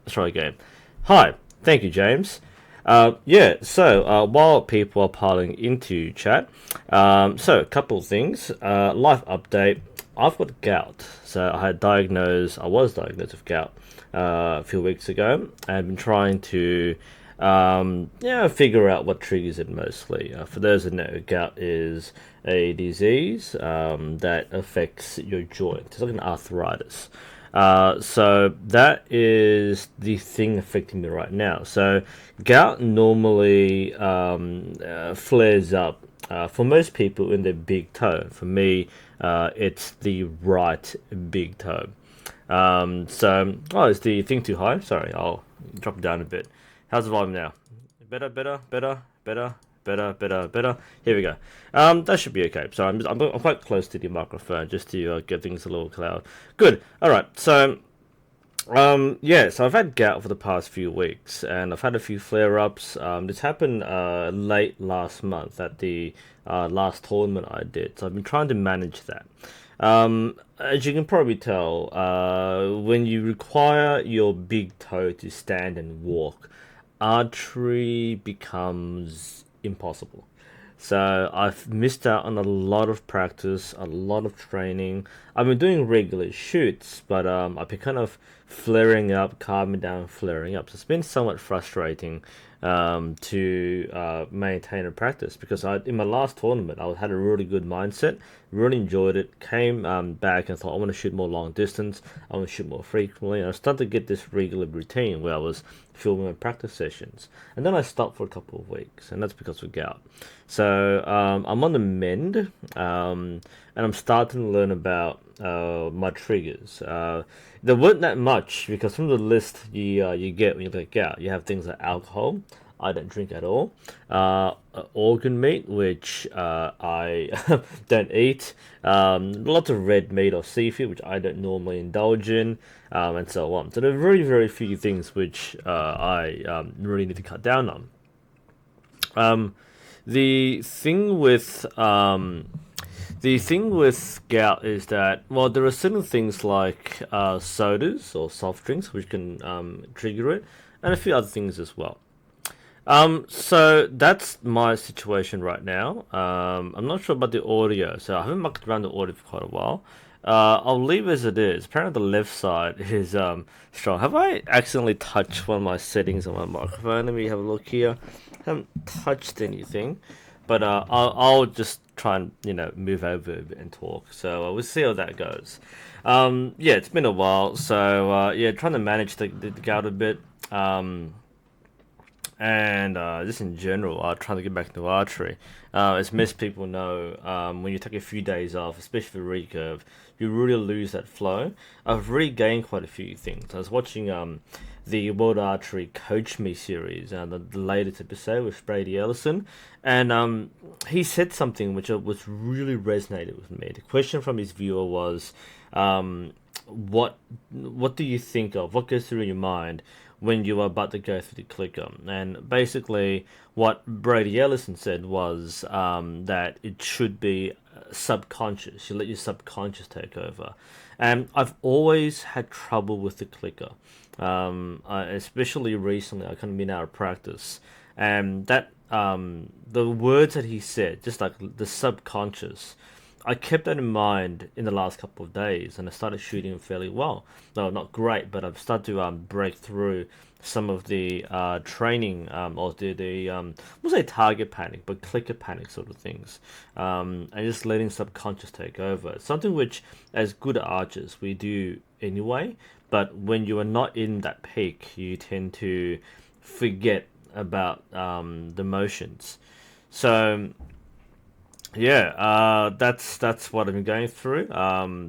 let's try again. Hi, thank you, James. While people are piling into chat, a couple of things. Life update. I've got gout, so I was diagnosed with gout a few weeks ago. I've been trying to, figure out what triggers it mostly. For those that know, gout is a disease that affects your joint. It's like an arthritis. So that is the thing affecting me right now. So gout normally flares up for most people in their big toe. For me, it's the right big toe. Is the thing too high? Sorry, I'll drop it down a bit. How's the volume now? Better. Here we go. That should be okay. So I'm quite close to the microphone just to get things a little cloud. Good. All right. So I've had gout for the past few weeks, and I've had a few flare-ups. This happened late last month at the last tournament I did. So I've been trying to manage that. As you can probably tell, when you require your big toe to stand and walk, archery becomes impossible. So I've missed out on a lot of practice, a lot of training. I've been doing regular shoots, but I've been kind of flaring up, calming down, flaring up. So it's been somewhat frustrating to maintain a practice because in my last tournament I had a really good mindset, really enjoyed it. Came back and thought I want to shoot more long distance. I want to shoot more frequently. And I started to get this regular routine where I was filming my practice sessions, and then I stopped for a couple of weeks, and that's because of gout. So I'm on the mend, and I'm starting to learn about my triggers. There weren't that much because from the list you get when you get gout, you have things like alcohol. I don't drink at all. Organ meat, which I don't eat. Lots of red meat or seafood, which I don't normally indulge in, and so on. So there are very, very few things which I really need to cut down on. The thing with gout is that, well, there are certain things like sodas or soft drinks which can trigger it, and a few other things as well. So that's my situation right now. I'm not sure about the audio, so I haven't mucked around the audio for quite a while. I'll leave as it is. Apparently, the left side is strong. Have I accidentally touched one of my settings on my microphone? Let me have a look here. I haven't touched anything, but I'll just try and move over a bit and talk. So we'll see how that goes. It's been a while, so trying to manage the gout a bit. And just in general, trying to get back into archery. As most people know, when you take a few days off, especially for recurve, you really lose that flow. I've regained quite a few things. I was watching the World Archery Coach Me series, the latest episode with Brady Ellison, and he said something which was really resonated with me. The question from his viewer was, what do you think of? What goes through your mind when you are about to go through the clicker? And basically what Brady Ellison said was that it should be subconscious. You let your subconscious take over. And I've always had trouble with the clicker, especially recently. I kind of been out of practice, and that the words that he said, just like the subconscious, I kept that in mind in the last couple of days, and I started shooting fairly well. No, not great, but I've started to break through some of the training or we'll say target panic, but clicker panic sort of things, and just letting subconscious take over. It's something which, as good archers, we do anyway, but when you are not in that peak, you tend to forget about the motions. So that's what I've been going through.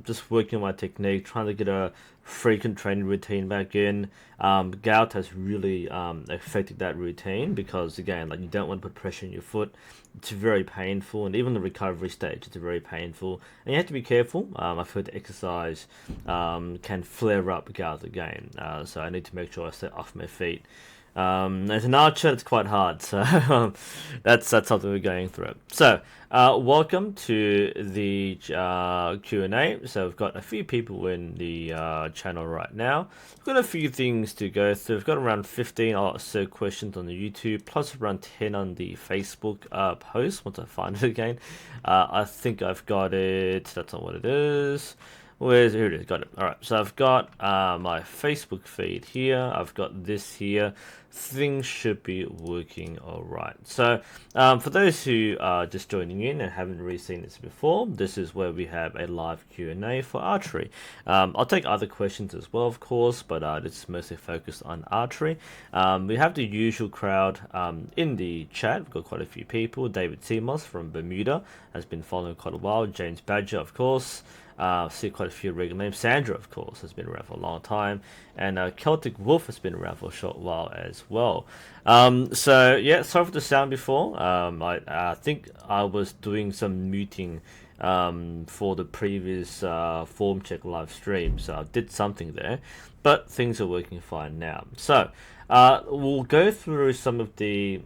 Just working on my technique, trying to get a frequent training routine back in. Gout has really affected that routine because, again, like, you don't want to put pressure on your foot. It's very painful, and even the recovery stage, it's very painful, and you have to be careful. I've heard exercise can flare up gout again, so I need to make sure I stay off my feet. As an archer, it's quite hard, so that's something we're going through. So, welcome to the Q&A. So we've got a few people in the channel right now. We've got a few things to go through. We've got around 15 or so questions on the YouTube, plus around 10 on the Facebook post, once I find it again. I think I've got it. That's not what it is. Here it is, got it. Alright, so I've got my Facebook feed here. I've got this here. Things should be working alright. So, for those who are just joining in and haven't really seen this before, this is where we have a live Q&A for archery. I'll take other questions as well, of course, but this is mostly focused on archery. We have the usual crowd in the chat. We've got quite a few people. David Seamos from Bermuda has been following quite a while. James Badger, of course. See quite a few regular names. Sandra, of course, has been around for a long time, and Celtic Wolf has been around for a short while as well. So yeah, sorry for the sound before. I think I was doing some muting for the previous form check live stream, so I did something there, but things are working fine now. So we'll go through some of the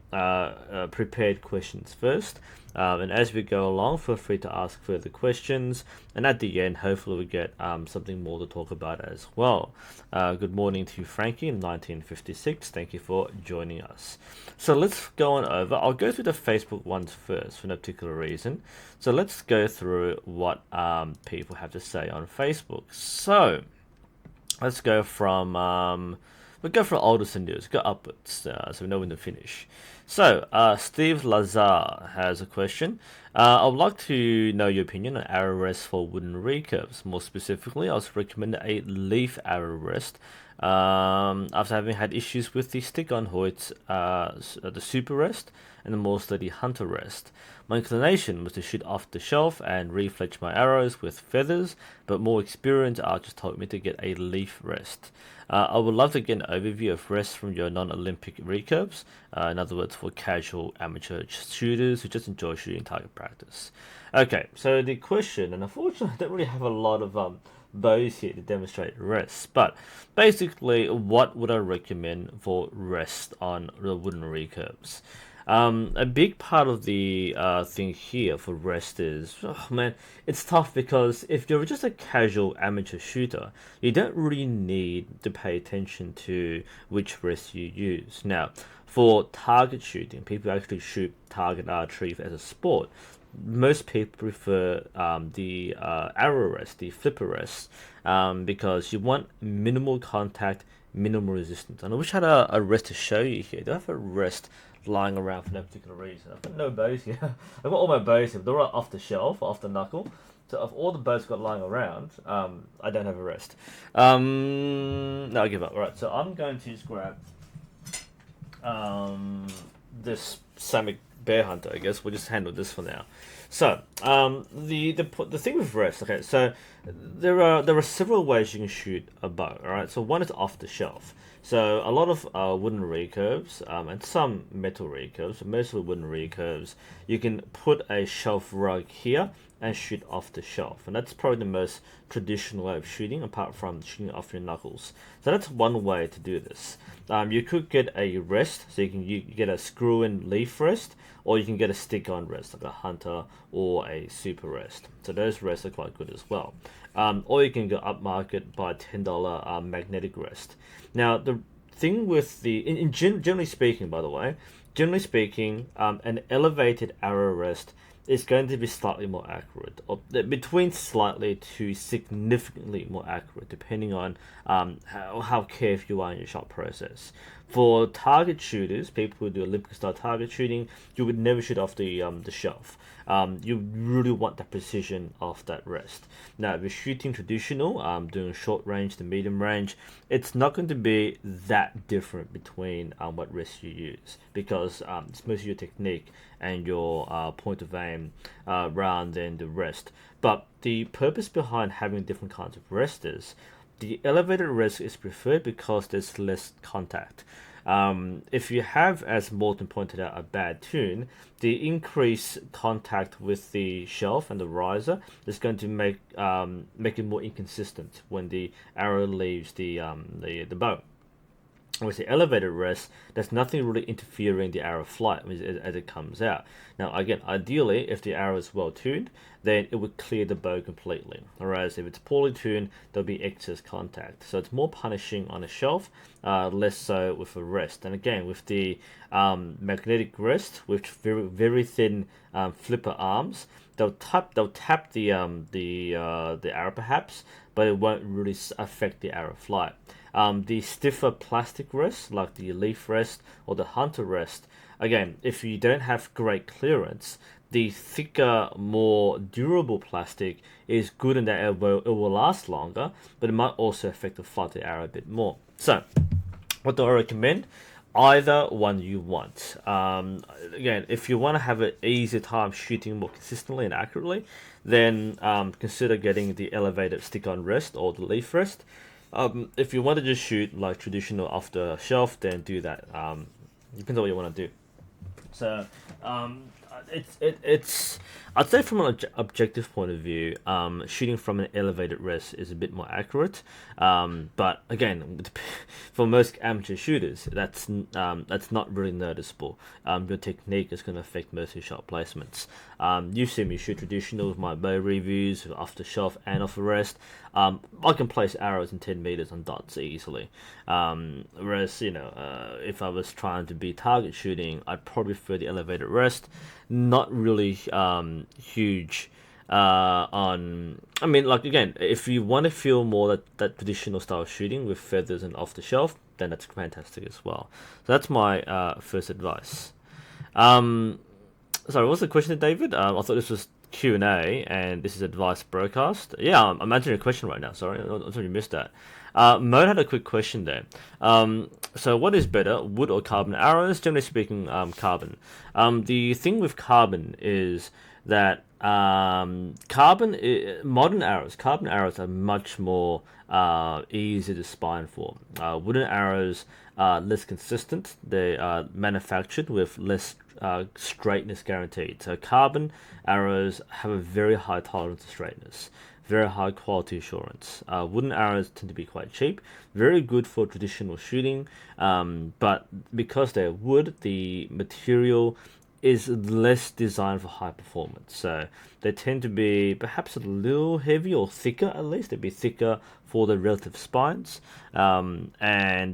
prepared questions first. And as we go along, feel free to ask further questions. And at the end, hopefully we get something more to talk about as well. Good morning to Frankie in 1956. Thank you for joining us. So let's go on over. I'll go through the Facebook ones first for no particular reason. So let's go through what people have to say on Facebook. So let's go from... we'll go from oldest and newest, go upwards, so we know when to finish. So, Steve Lazar has a question. I would like to know your opinion on arrow rest for wooden recurves. More specifically, I was recommended a leaf arrow rest after having had issues with the stick-on Hoyt, the super rest, and the more steady hunter rest. My inclination was to shoot off the shelf and refletch my arrows with feathers, but more experienced archers told me to get a leaf rest. I would love to get an overview of rests from your non-Olympic recurves, in other words, for casual amateur shooters who just enjoy shooting target practice. Okay, so the question, and unfortunately I don't really have a lot of bows here to demonstrate rests, but basically what would I recommend for rest on the wooden recurves? A big part of the thing here for rest is, oh man, it's tough because if you're just a casual amateur shooter, you don't really need to pay attention to which rest you use. Now, for target shooting, people actually shoot target archery as a sport. Most people prefer the arrow rest, the flipper rest, because you want minimal contact, minimal resistance. And I wish I had a rest to show you here. Do I have a rest lying around for no particular reason? I've got no bows here. I've got all my bows here, but they're all off the shelf, off the knuckle. So of all the bows I've got lying around, I don't have a rest. No, I give up. Alright, so I'm going to just grab this Samick Bear Hunter, I guess. We'll just handle this for now. So, the thing with rest, okay, so there are several ways you can shoot a bow, alright? So one is off the shelf. So a lot of wooden recurves and some metal recurves, but mostly wooden recurves, you can put a shelf rug here and shoot off the shelf. And that's probably the most traditional way of shooting, apart from shooting off your knuckles. So that's one way to do this. You could get a rest, so you get a screw-in leaf rest, or you can get a stick-on rest, like a hunter or a super rest. So those rests are quite good as well. Or you can go upmarket, buy a $10 magnetic rest. Now, the thing with the, generally speaking, by the way, an elevated arrow rest is going to be slightly more accurate, or between slightly to significantly more accurate, depending on how careful you are in your shot process. For target shooters, people who do Olympic style target shooting, you would never shoot off the shelf. You really want the precision of that rest. Now, if you're shooting traditional, doing short range to medium range, it's not going to be that different between what rest you use, because it's mostly your technique and your point of aim rather than the rest. But the purpose behind having different kinds of rest is the elevated rest is preferred because there's less contact. If you have, as Morton pointed out, a bad tune, the increased contact with the shelf and the riser is going to make it more inconsistent when the arrow leaves the bow. with the elevated rest, there's nothing really interfering the arrow flight as it comes out. Now, again, ideally, if the arrow is well tuned, then it would clear the bow completely. Whereas if it's poorly tuned, there'll be excess contact. So it's more punishing on a shelf, less so with a rest. And again, with the magnetic rest, with very thin flipper arms, they'll tap the arrow perhaps, but it won't really affect the arrow flight. The stiffer plastic rest, like the leaf rest or the hunter rest, again, if you don't have great clearance, the thicker, more durable plastic is good in that it will last longer, but it might also affect the flight of the arrow a bit more. So, what do I recommend? Either one you want. Again, if you want to have an easier time shooting more consistently and accurately, then consider getting the elevated stick-on rest or the leaf rest. If you want to just shoot like traditional off the shelf, then do that. Depends on what you want to do. So it's I'd say from an objective point of view, shooting from an elevated rest is a bit more accurate. But again, for most amateur shooters, that's not really noticeable. Your technique is going to affect most of your shot placements. You've seen me shoot traditional with my bow reviews, off the shelf and off the rest. I can place arrows in 10 meters on dots easily. Whereas, if I was trying to be target shooting, I'd probably prefer the elevated rest. Not really huge on. I mean, like, again, if you want to feel more that traditional style shooting with feathers and off the shelf, then that's fantastic as well. So that's my first advice. Sorry, what's the question, David? I thought this was Q&A, and this is advice broadcast. Yeah, I'm answering a question right now. Sorry, I thought you missed that. Mode had a quick question there. So what is better, wood or carbon arrows? Generally speaking, carbon. The thing with carbon is that modern arrows, carbon arrows are much more easy to spine for. Wooden arrows are less consistent. They are manufactured with less straightness guaranteed. So carbon arrows have a very high tolerance to straightness, very high quality assurance. Wooden arrows tend to be quite cheap, very good for traditional shooting, but because they're wood, the material is less designed for high performance. So they tend to be perhaps a little heavier or thicker, at least. They'd be thicker for the relative spines, and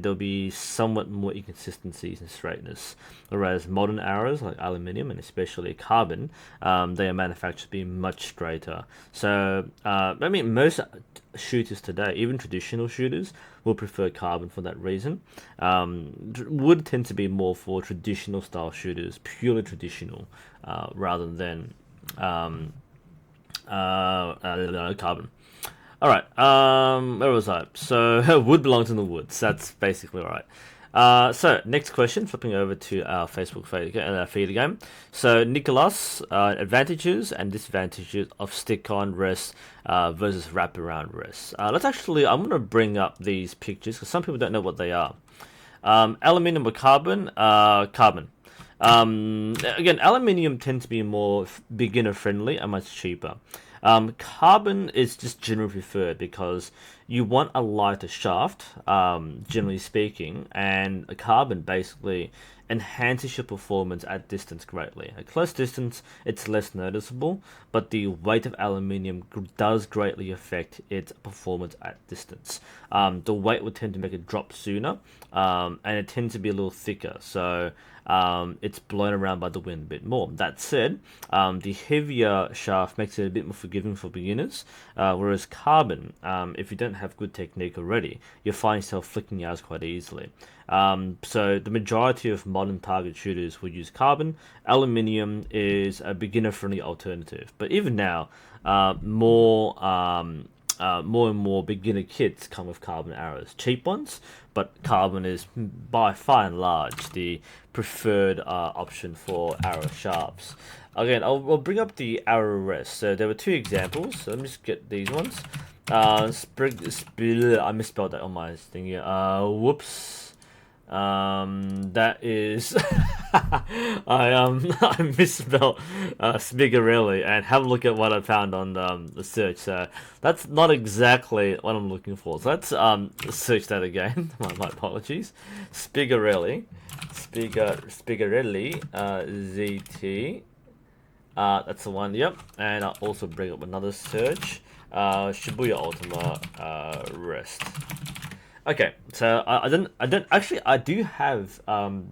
there'll be somewhat more inconsistencies in straightness. Whereas modern arrows like aluminium and especially carbon, they are manufactured to be much straighter. So I mean, most shooters today, even traditional shooters, will prefer carbon for that reason. Wood tends to be more for traditional style shooters, purely traditional, rather than carbon. All right, where was I? So wood belongs in the woods. That's basically right. So next question, flipping over to our Facebook feed again. So Nicholas, advantages and disadvantages of stick-on rest versus wraparound rest. I'm going to bring up these pictures because some people don't know what they are. Aluminium or carbon? Carbon. Again, aluminium tends to be more beginner friendly and much cheaper. Carbon is just generally preferred because you want a lighter shaft, generally speaking, and a carbon basically enhances your performance at distance greatly. At close distance, it's less noticeable, but the weight of aluminium does greatly affect its performance at distance. The weight would tend to make it drop sooner, and it tends to be a little thicker, so it's blown around by the wind a bit more. That said, the heavier shaft makes it a bit more forgiving for beginners, whereas carbon, if you don't have good technique already, you'll find yourself flicking arrows quite easily. So the majority of modern target shooters will use carbon. Aluminium is a beginner-friendly alternative, but even now, more and more beginner kits come with carbon arrows. Cheap ones, but carbon is by far and large the preferred option for arrow shafts. Again, I'll bring up the arrow rest. So there were two examples. So let me just get these ones. I misspelled that on my thing here. Whoops. That is, I misspelled Spigarelli, and have a look at what I found on the search. So that's not exactly what I'm looking for. So let's search that again. my apologies. Spigarelli, Spigarelli, ZT. That's the one. Yep. And I'll also bring up another search. Shibuya Ultima rest. Okay, so I do have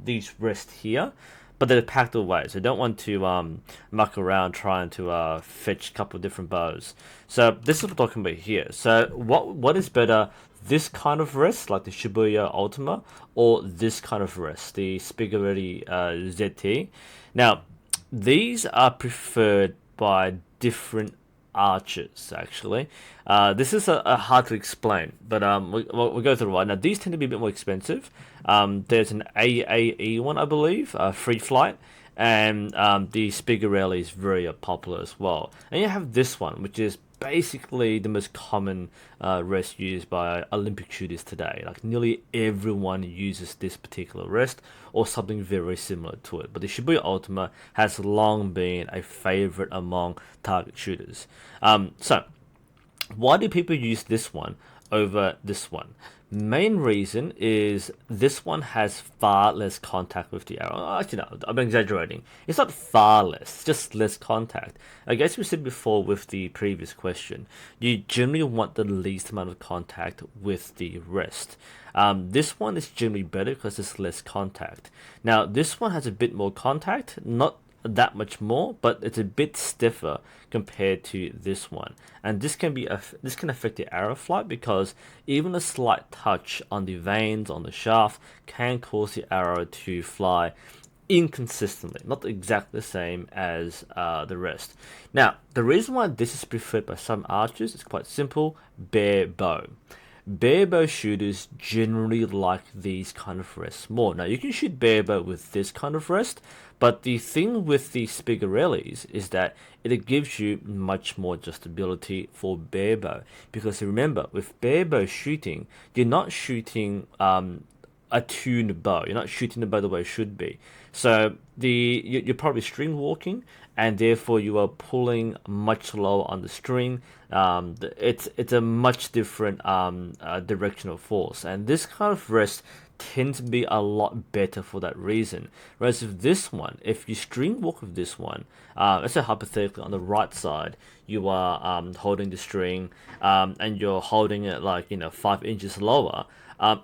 these wrists here, but they're packed away, so I don't want to muck around trying to fetch a couple of different bows. So this is what we're talking about here. So what is better, this kind of wrist, like the Shibuya Ultima, or this kind of wrist, the Spigarelli ZT? Now, these are preferred by different archers, actually. This is a hard to explain, but we'll go through it right now. These tend to be a bit more expensive. There's an AAE one, I believe, free flight, and the Spigarelli is very popular as well. And you have this one, which is basically the most common rest used by Olympic shooters today. Like nearly everyone uses this particular rest or something very similar to it. But the Shibuya Ultima has long been a favorite among target shooters. So why do people use this one over this one? Main reason is this one has far less contact with the arrow. Actually, no, I'm exaggerating. It's not far less, it's just less contact. I guess we said before with the previous question, you generally want the least amount of contact with the rest. This one is generally better because there's less contact. Now, this one has a bit more contact, not that much more, but it's a bit stiffer compared to this one, and this can affect the arrow flight because even a slight touch on the vanes on the shaft can cause the arrow to fly inconsistently, not exactly the same as the rest. Now, the reason why this is preferred by some archers is quite simple: bare bow. Bare bow shooters generally like these kind of rests more. Now, you can shoot bare bow with this kind of rest, but the thing with the Spigarellis is that it gives you much more adjustability for bare bow. Because remember, with bare bow shooting, you're not shooting a tuned bow. You're not shooting the bow the way it should be. So you're probably string walking, and therefore you are pulling much lower on the string. It's a much different directional force, and this kind of rest tends to be a lot better for that reason. Whereas with this one, if you string walk with this one, let's say hypothetically on the right side, you are holding the string, and you're holding it like 5 inches lower.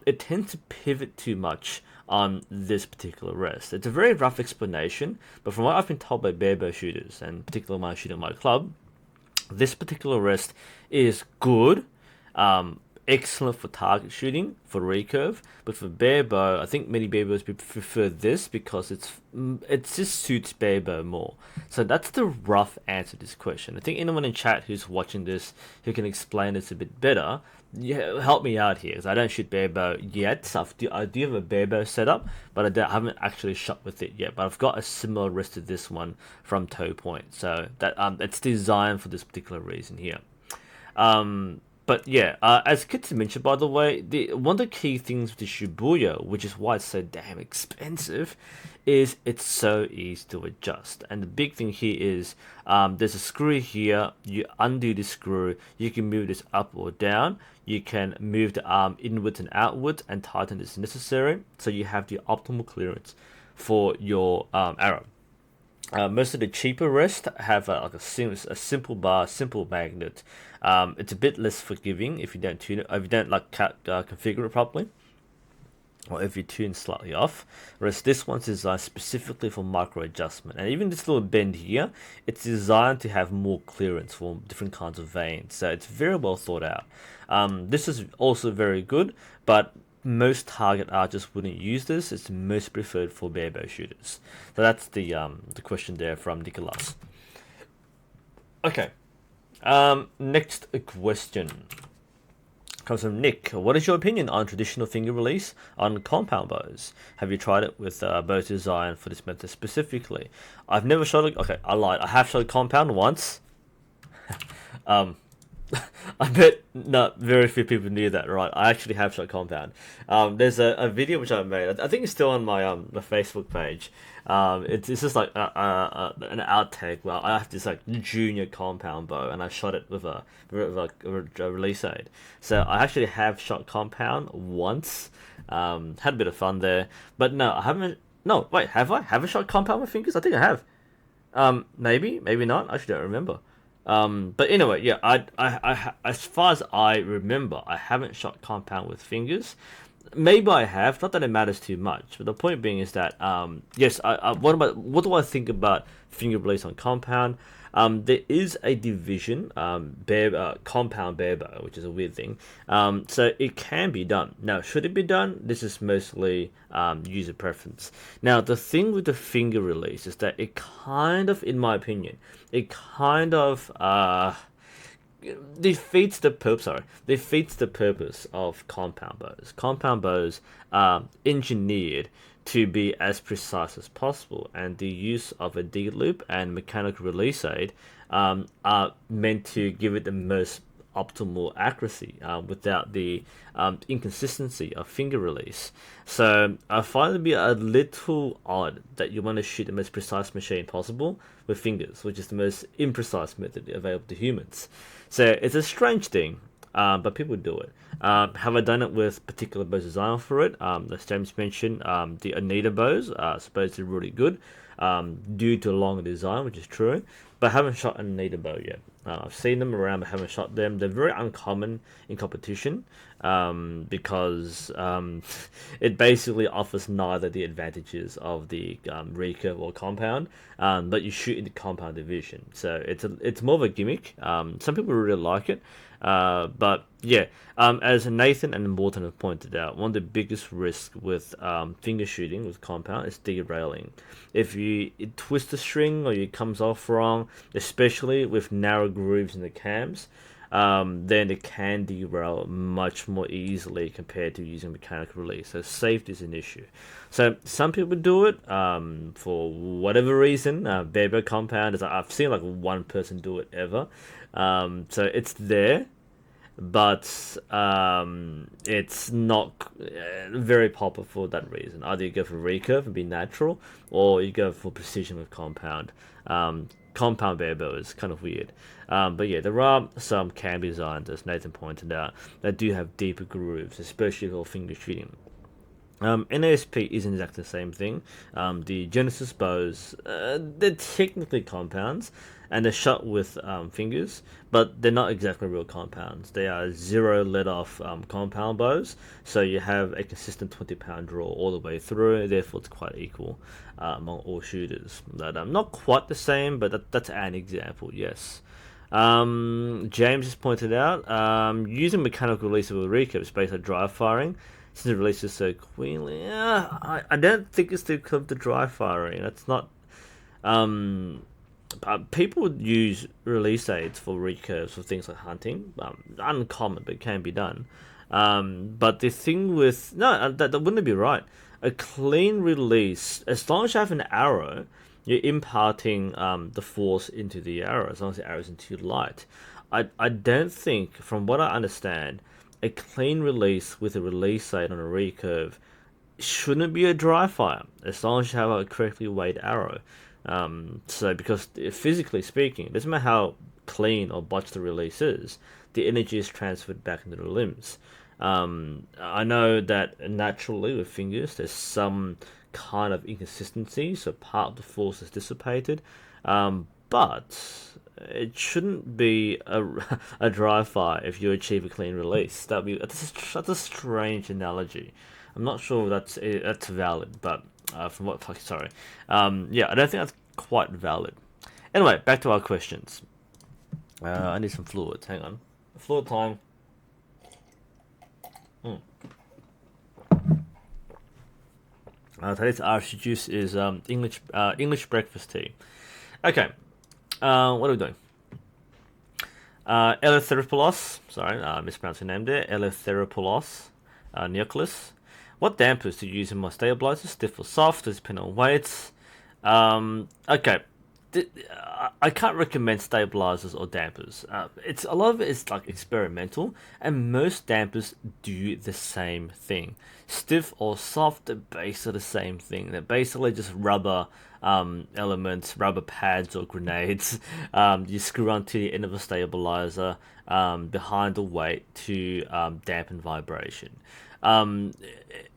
It tends to pivot too much on this particular rest. It's a very rough explanation, but from what I've been told by bare bow shooters, and particularly when I shoot at my club, this particular rest is good, excellent for target shooting, for recurve, but for bare bow, I think many bare bows prefer this because it just suits bare bow more. So that's the rough answer to this question. I think anyone in chat who's watching this who can explain this a bit better, yeah, help me out here, because I don't shoot bare bow yet. So I do have a bare bow setup, but I haven't actually shot with it yet. But I've got a similar wrist to this one from Toe Point, so that it's designed for this particular reason here. But yeah, as Kitsu mentioned, by the way, one of the key things with the Shibuya, which is why it's so damn expensive, is it's so easy to adjust. And the big thing here is there's a screw here. You undo the screw, you can move this up or down. You can move the arm inwards and outwards and tighten this necessary, so you have the optimal clearance for your arrow. Most of the cheaper rests have like a simple bar, simple magnet. It's a bit less forgiving if you don't tune it, if you don't configure it properly, or if you tune slightly off. Whereas this one's designed specifically for micro adjustment, and even this little bend here, it's designed to have more clearance for different kinds of veins. So it's very well thought out. This is also very good, but most target archers wouldn't use this. It's most preferred for bare bow shooters. So that's the question there from Nicholas. Okay. Next question comes from Nick. What is your opinion on traditional finger release on compound bows? Have you tried it with bows designed for this method specifically? I've never shot it. Okay, I lied. I have shot compound once. I bet not very few people knew that, right? I actually have shot compound. There's a video which I made. I think it's still on my Facebook page. It's just like an outtake where I have this like junior compound bow, and I shot it with a release aid. So I actually have shot compound once. Had a bit of fun there, but no, I haven't. No, wait, have I? Have I shot compound with fingers? I think I have. Maybe, maybe not. I actually don't remember. But anyway, yeah, as far as I remember, I haven't shot compound with fingers. Maybe I have. Not that it matters too much. But the point being is that, yes, what do I think about finger release on compound? There is a division, compound bare bow, which is a weird thing. So it can be done. Now, should it be done? This is mostly user preference. Now, the thing with the finger release is that it kind of, in my opinion, it kind of defeats the purpose. Sorry, defeats the purpose of compound bows. Compound bows are engineered to be as precise as possible, and the use of a D loop and mechanical release aid are meant to give it the most optimal accuracy without the inconsistency of finger release. So I find it to be a little odd that you want to shoot the most precise machine possible with fingers, which is the most imprecise method available to humans. So it's a strange thing, but people do it. Have I done it with particular bows designed for it? As James mentioned, the Anita bows are supposedly really good due to a longer design, which is true, but I haven't shot an Anita bow yet. I've seen them around, but haven't shot them. They're very uncommon in competition because it basically offers neither the advantages of the recurve or compound, but you shoot in the compound division. So it's more of a gimmick. Some people really like it, but yeah, as Nathan and Morton have pointed out, one of the biggest risks with finger shooting with compound is derailing. If you twist the string or it comes off wrong, especially with narrow grooves in the cams, then it can derail much more easily compared to using mechanical release. So safety is an issue. So some people do it for whatever reason. Bare bow compound is I've seen like one person do it ever. So it's there, but it's not very popular for that reason. Either you go for recurve and be natural, or you go for precision with compound. Compound bare bow is kind of weird. But yeah, there are some cam designs, as Nathan pointed out, that do have deeper grooves, especially for finger shooting. NASP isn't exactly the same thing. The Genesis bows, they're technically compounds, and they're shot with fingers, but they're not exactly real compounds. They are zero let-off compound bows, so you have a consistent 20-pound draw all the way through, therefore it's quite equal among all shooters. But not quite the same, but that's an example, yes. James has pointed out, using mechanical release of a recurve based on dry firing, since the release is so cleanly, I don't think it's too close to dry firing. That's not. People would use release aids for recurves for things like hunting. Uncommon, but it can be done. But the thing with that wouldn't be right. A clean release, as long as you have an arrow, you're imparting the force into the arrow. As long as the arrow isn't too light, I don't think, from what I understand, a clean release with a release aid on a recurve shouldn't be a dry fire, as long as you have a correctly weighed arrow. So because physically speaking, it doesn't matter how clean or botched the release is, the energy is transferred back into the limbs. I know that naturally with fingers there's some kind of inconsistency, so part of the force is dissipated, but it shouldn't be a dry fire if you achieve a clean release. That's a strange analogy. I'm not sure that's valid, but from what sorry, yeah, I don't think that's quite valid. Anyway, back to our questions. I need some fluids. Hang on, fluid time. Today's RC juice is English breakfast tea. Okay, what are we doing? Eleutheropoulos, sorry, mispronounced your name there. Eleutheropoulos, Neoclis. What dampers to use in my stabilizers? Stiff or soft? Does it depend on weights? Okay, I can't recommend stabilizers or dampers. It's a lot of it is like experimental, and most dampers do the same thing. Stiff or soft, they're basically the same thing. They're basically just rubber elements, rubber pads or grenades. You screw onto the end of a stabilizer behind the weight to dampen vibration. Um,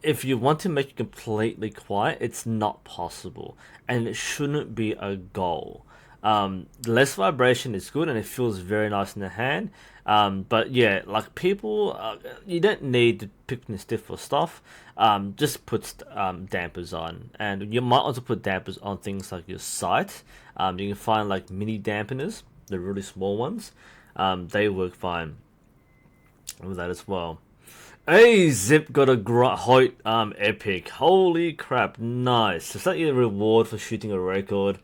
if you want to make it completely quiet, it's not possible, and it shouldn't be a goal. Less vibration is good, and it feels very nice in the hand. But yeah, like people, you don't need to pick and stiff for stuff. Just put dampers on, and you might also put dampers on things like your sight. You can find like mini dampeners, the really small ones. They work fine with that as well. Hey, Zip got a Hoyt epic. Holy crap, nice. Is that your reward for shooting a record?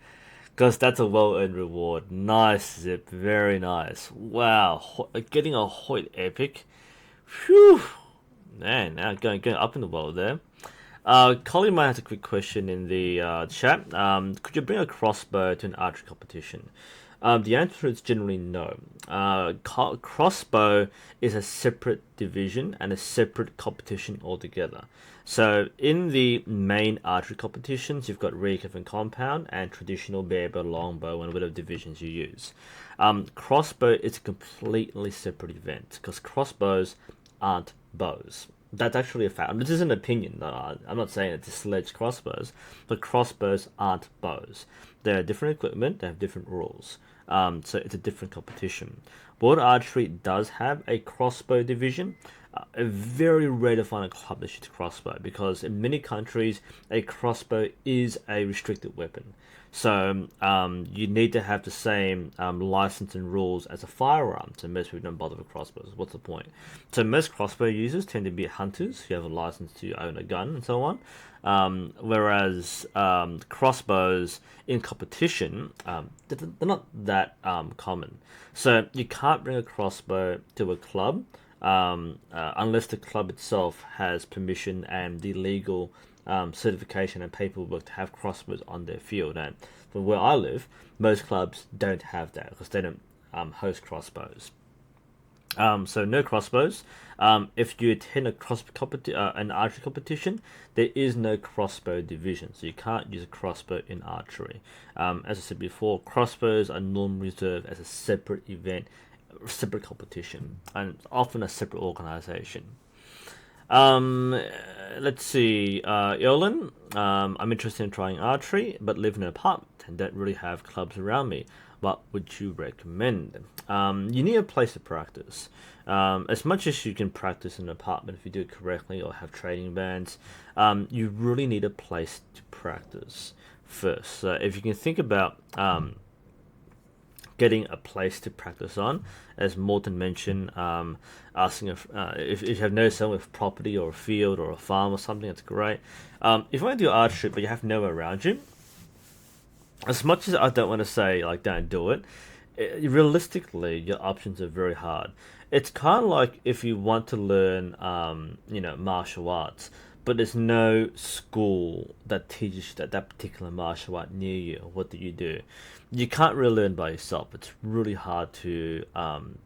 Because that's a well-earned reward. Nice, Zip. Very nice. Wow, getting a Hoyt epic. Phew. Man, now going up in the world there. Colin might have a quick question in the chat. Could you bring a crossbow to an archery competition? The answer is generally no. Crossbow is a separate division and a separate competition altogether. So in the main archery competitions, you've got recurve and compound and traditional barebow, longbow, and whatever divisions you use. Crossbow is a completely separate event because crossbows aren't bows. That's actually a fact. This is an opinion. I'm not saying it to sledge crossbows, but crossbows aren't bows. They're different equipment. They have different rules. So it's a different competition. World Archery does have a crossbow division. Very rare to find a club that shoots crossbow because in many countries a crossbow is a restricted weapon. So you need to have the same license and rules as a firearm. So most people don't bother with crossbows. What's the point? So most crossbow users tend to be hunters who have a license to own a gun and so on. Whereas crossbows in competition, they're not that common. So you can't bring a crossbow to a club unless the club itself has permission and the legal certification and paperwork to have crossbows on their field. And from where I live, most clubs don't have that because they don't host crossbows. So no crossbows. If you attend an archery competition, there is no crossbow division, so you can't use a crossbow in archery. As I said before, crossbows are normally reserved as a separate event, separate competition, and often a separate organization. Let's see, Erlen, I'm interested in trying archery, but live in an apartment and don't really have clubs around me. What would you recommend? You need a place to practice. As much as you can practice in an apartment if you do it correctly or have training bands, you really need a place to practice first. So if you can think about getting a place to practice on, as Morton mentioned, asking if you have no someone with property or a field or a farm or something, that's great. If you want to do archery but you have nowhere around you, as much as I don't want to say like don't do it, realistically your options are very hard. It's kind of like if you want to learn martial arts, but there's no school that teaches that particular martial art near you. What do? You can't really learn by yourself. It's really hard to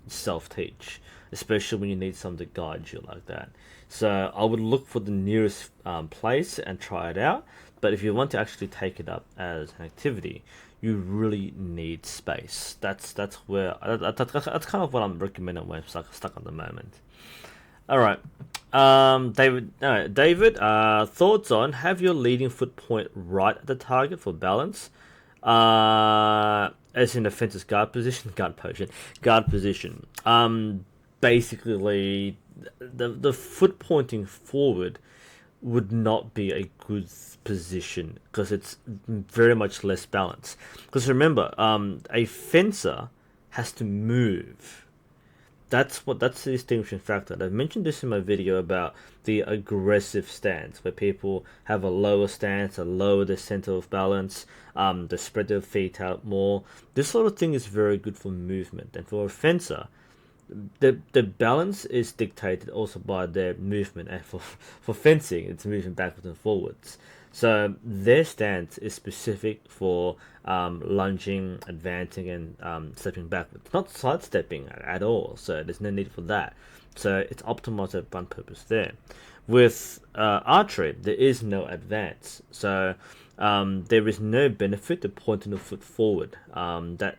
self-teach, especially when you need someone to guide you like that. So I would look for the nearest place and try it out. But if you want to actually take it up as an activity, you really need space. That's kind of what I'm recommending when I'm stuck at the moment. All right, David. Thoughts on have your leading foot point right at the target for balance, as in offensive guard position, guard position. Basically, the foot pointing forward would not be a good position because it's very much less balanced. Because remember, a fencer has to move. That's the distinguishing factor. I've mentioned this in my video about the aggressive stance, where people have a lower stance, lower the center of balance, they spread their feet out more. This sort of thing is very good for movement, and for a fencer, the balance is dictated also by their movement, and for fencing, it's moving backwards and forwards. So their stance is specific for lunging, advancing, and stepping backwards, not sidestepping at all. So there's no need for that. So it's optimized for one purpose there. With archery, there is no advance, so there is no benefit to pointing the foot forward. That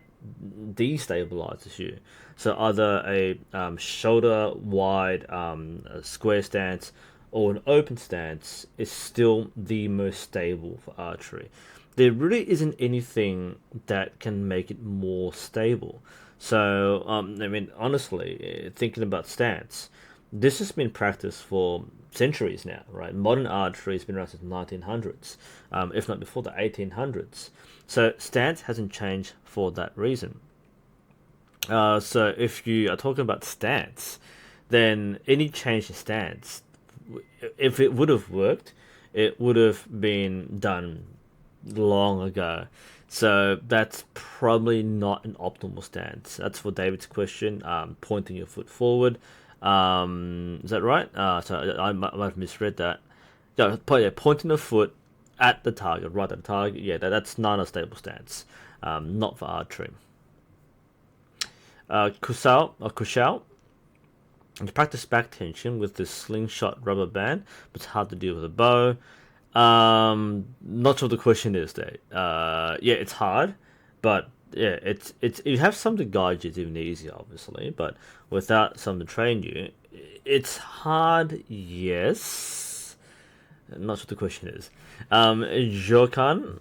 destabilizes you. So either a shoulder wide square stance or an open stance is still the most stable for archery. There really isn't anything that can make it more stable. So I mean, honestly, thinking about stance, this has been practiced for centuries now, right? Modern archery has been around since 1900s, if not before the 1800s. So stance hasn't changed for that reason. So if you are talking about stance, then any change in stance, if it would have worked, it would have been done long ago. So that's probably not an optimal stance. That's for David's question. Pointing your foot forward. Is that right? So I might have misread that. Yeah, pointing the foot at the target, right at the target. Yeah, that's not a stable stance. Not for archery. Kushal. You practice back tension with this slingshot rubber band, but it's hard to deal with a bow. Not sure what the question is there. Yeah, it's hard, but yeah, it's you have some to guide you, it's even easier, obviously. But without some to train you, it's hard. Yes. Not sure what the question is. Jokan,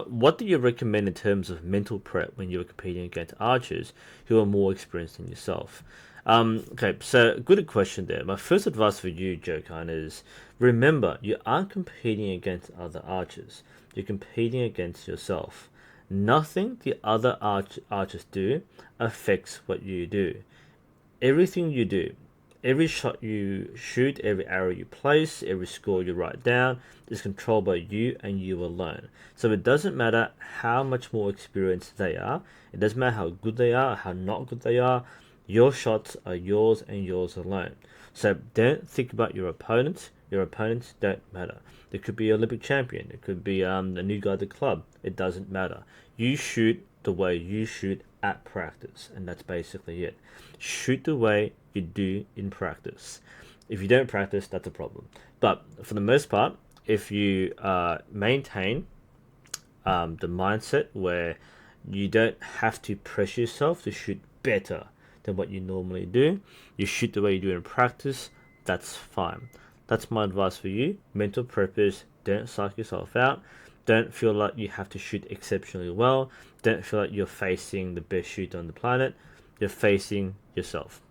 what do you recommend in terms of mental prep when you're competing against archers who are more experienced than yourself? Okay, so good question there. My first advice for you, Jokan, is remember you aren't competing against other archers. You're competing against yourself. Nothing the other archers do affects what you do. Everything you do, every shot you shoot, every arrow you place, every score you write down is controlled by you and you alone. So it doesn't matter how much more experienced they are. It doesn't matter how good they are, how not good they are. Your shots are yours and yours alone. So don't think about your opponents. Your opponents don't matter. There could be an Olympic champion. It could be a new guy at the club. It doesn't matter. You shoot the way you shoot at practice, and that's basically it. Shoot the way you do in practice. If you don't practice, that's a problem. But for the most part, if you maintain the mindset where you don't have to pressure yourself to shoot better than what you normally do, you shoot the way you do in practice, that's fine. That's my advice for you. Mental prep is don't psych yourself out. Don't feel like you have to shoot exceptionally well. Don't feel like you're facing the best shooter on the planet. You're facing yourself.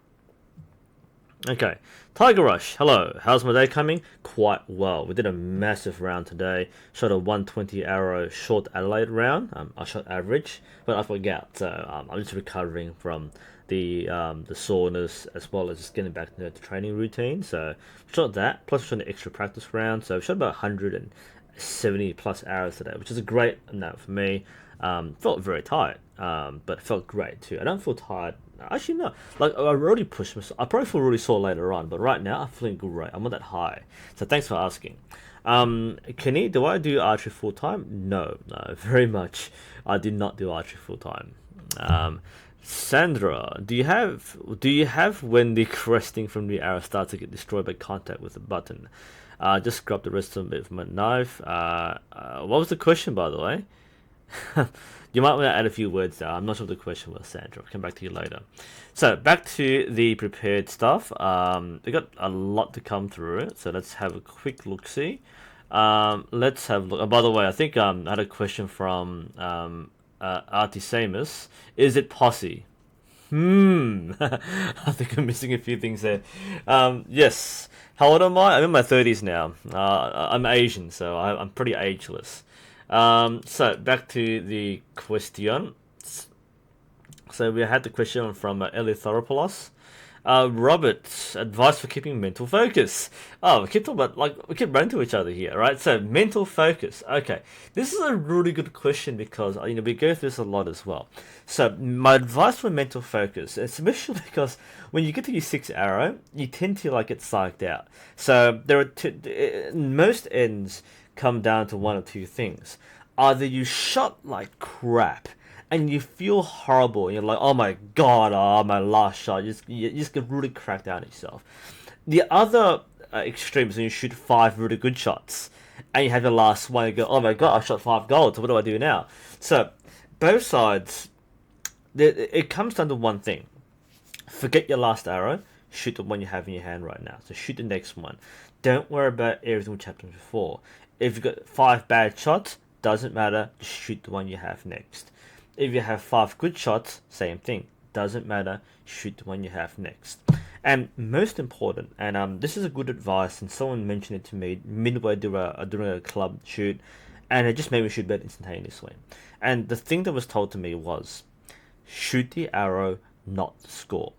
Okay, Tiger Rush, hello. How's my day coming? Quite well. We did a massive round today. Shot a 120 arrow short Adelaide round. I shot average, but I've got gout, so I'm just recovering from the soreness as well as just getting back to the training routine. So shot that, plus shot an extra practice round. So shot about 170 plus arrows today, which is a great amount for me. Felt very tired, but felt great too. I don't feel tired. Actually, no. Like, I already pushed myself. I probably feel really sore later on, but right now I'm feeling great. I'm not that high. So thanks for asking. Kenny, do I do archery full time? No, very much. I do not do archery full time. Sandra, do you have when the cresting from the arrow starts to get destroyed by contact with the button? Just grab the rest of it with my knife. What was the question, by the way? You might want to add a few words there. I'm not sure what the question was, Sandra. I'll come back to you later. So back to the prepared stuff. We got a lot to come through, so let's have a quick look-see. Let's have a look. Oh, by the way, I think I had a question from Artisamus. Is it posse? I think I'm missing a few things there. Yes. How old am I? I'm in my 30s now. I'm Asian, so I'm pretty ageless. So back to the question. So we had the question from Elithoropoulos. Robert's advice for keeping mental focus. Oh, we keep talking about, like, we keep running to each other here, right? So, mental focus. Okay, this is a really good question because we go through this a lot as well. So, my advice for mental focus, especially because when you get to your sixth arrow, you tend to like get psyched out. So, there are most ends come down to one of two things. Either you shot like crap and you feel horrible and you're like, oh my god, oh my last shot, you just get really cracked down on yourself. The other extreme is when you shoot five really good shots and you have the last one and you go, oh my god, I shot 5 golds, what do I do now? So both sides, it comes down to one thing. Forget your last arrow, shoot the one you have in your hand right now. So shoot the next one. Don't worry about everything which happened before. If you've got 5 bad shots, doesn't matter, just shoot the one you have next. If you have 5 good shots, same thing, doesn't matter, shoot the one you have next. And most important, and this is a good advice, and someone mentioned it to me midway during a club shoot, and it just made me shoot better instantaneously. And the thing that was told to me was, shoot the arrow, not the score.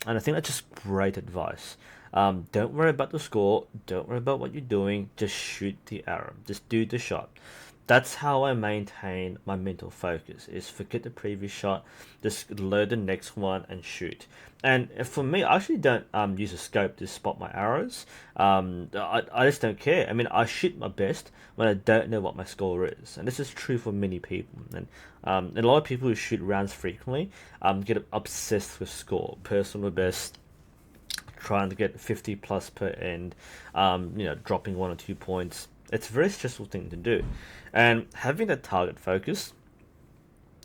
And I think that's just great advice. Don't worry about the score. Don't worry about what you're doing. Just shoot the arrow. Just do the shot. That's how I maintain my mental focus, is forget the previous shot, just load the next one and shoot. And for me, I actually don't use a scope to spot my arrows. I just don't care. I mean, I shoot my best when I don't know what my score is. And this is true for many people. And a lot of people who shoot rounds frequently get obsessed with score. Personal best, trying to get 50 plus per end, dropping 1 or 2 points. It's a very stressful thing to do. And having that target focus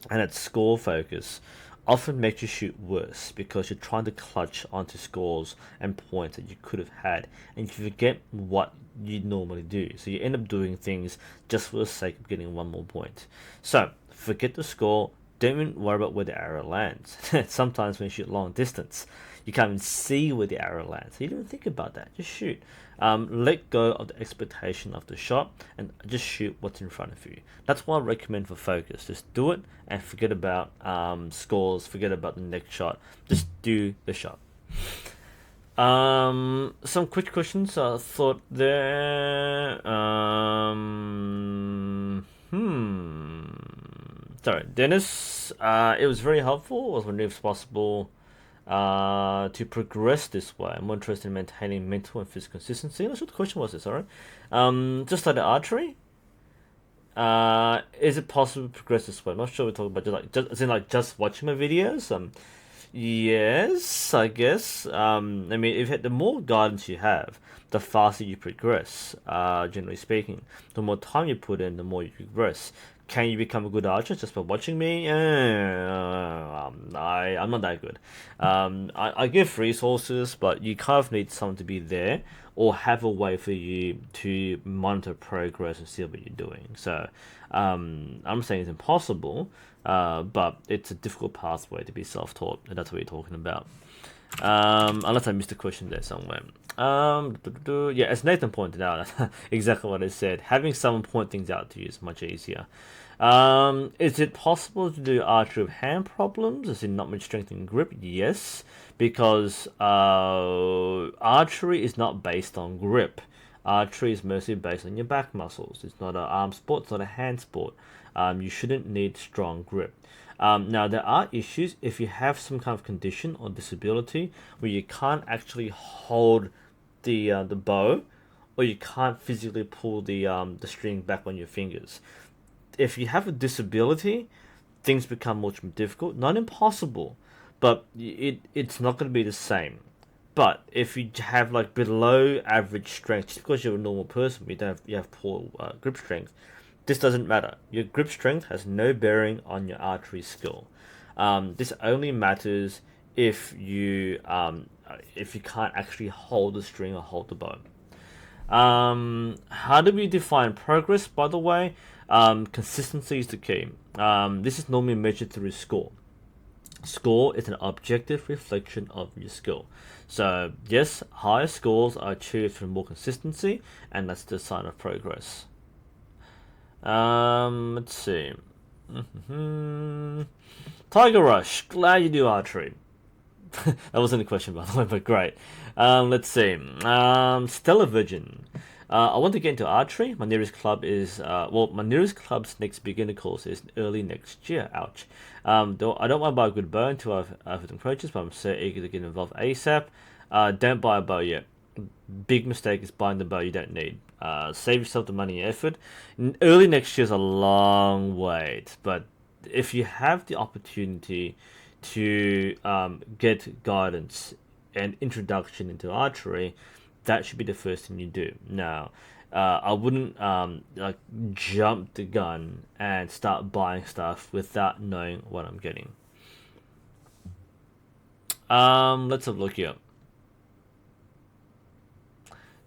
and that score focus often makes you shoot worse because you're trying to clutch onto scores and points that you could have had, and you forget what you normally do. So you end up doing things just for the sake of getting 1 more point. So forget the score. Don't even worry about where the arrow lands. Sometimes when you shoot long distance, you can't even see where the arrow lands. So you don't think about that. Just shoot. Let go of the expectation of the shot and just shoot what's in front of you. That's what I recommend for focus. Just do it and forget about scores. Forget about the next shot. Just do the shot. Some quick questions I thought there. Sorry, Dennis. It was very helpful. I was wondering if it's possible to progress this way. I'm more interested in maintaining mental and physical consistency. That's what the question was. Sorry. Just like the archery. Is it possible to progress this way? I'm not sure we're talking about just watching my videos. Yes, I guess. I mean, the more guidance you have, the faster you progress. Generally speaking, the more time you put in, the more you progress. Can you become a good archer just by watching me? I'm not that good. I give resources, but you kind of need someone to be there or have a way for you to monitor progress and see what you're doing. So I'm saying it's impossible, but it's a difficult pathway to be self-taught, and that's what you're talking about. Unless I missed a question there somewhere. Yeah, as Nathan pointed out, exactly what I said. Having someone point things out to you is much easier. Is it possible to do archery with hand problems? Is it not much strength and grip? Yes, because archery is not based on grip. Archery is mostly based on your back muscles. It's not an arm sport, it's not a hand sport. You shouldn't need strong grip. Now, there are issues if you have some kind of condition or disability where you can't actually hold the bow, or you can't physically pull the string back on your fingers. If you have a disability, things become much more difficult. Not impossible, but it's not going to be the same. But if you have like below average strength, just because you're a normal person, you have poor grip strength, this doesn't matter. Your grip strength has no bearing on your archery skill. This only matters if you can't actually hold the string or hold the bow. How do we define progress, by the way? Consistency is the key. This is normally measured through score. Score is an objective reflection of your skill. So yes, higher scores are achieved through more consistency, and that's the sign of progress. Let's see. Tiger Rush, glad you do archery. That wasn't a question, by the way, but great. Let's see. Stellar Virgin. I want to get into archery. My nearest club is my nearest club's next beginner course is early next year. Ouch. Though I don't want to buy a good bow until I've some coaches, but I'm so eager to get involved ASAP. Don't buy a bow yet. Big mistake is buying the bow you don't need. Save yourself the money and effort. Early next year is a long wait, but if you have the opportunity to get guidance and introduction into archery, that should be the first thing you do. Now, I wouldn't like jump the gun and start buying stuff without knowing what I'm getting. Let's have a look here.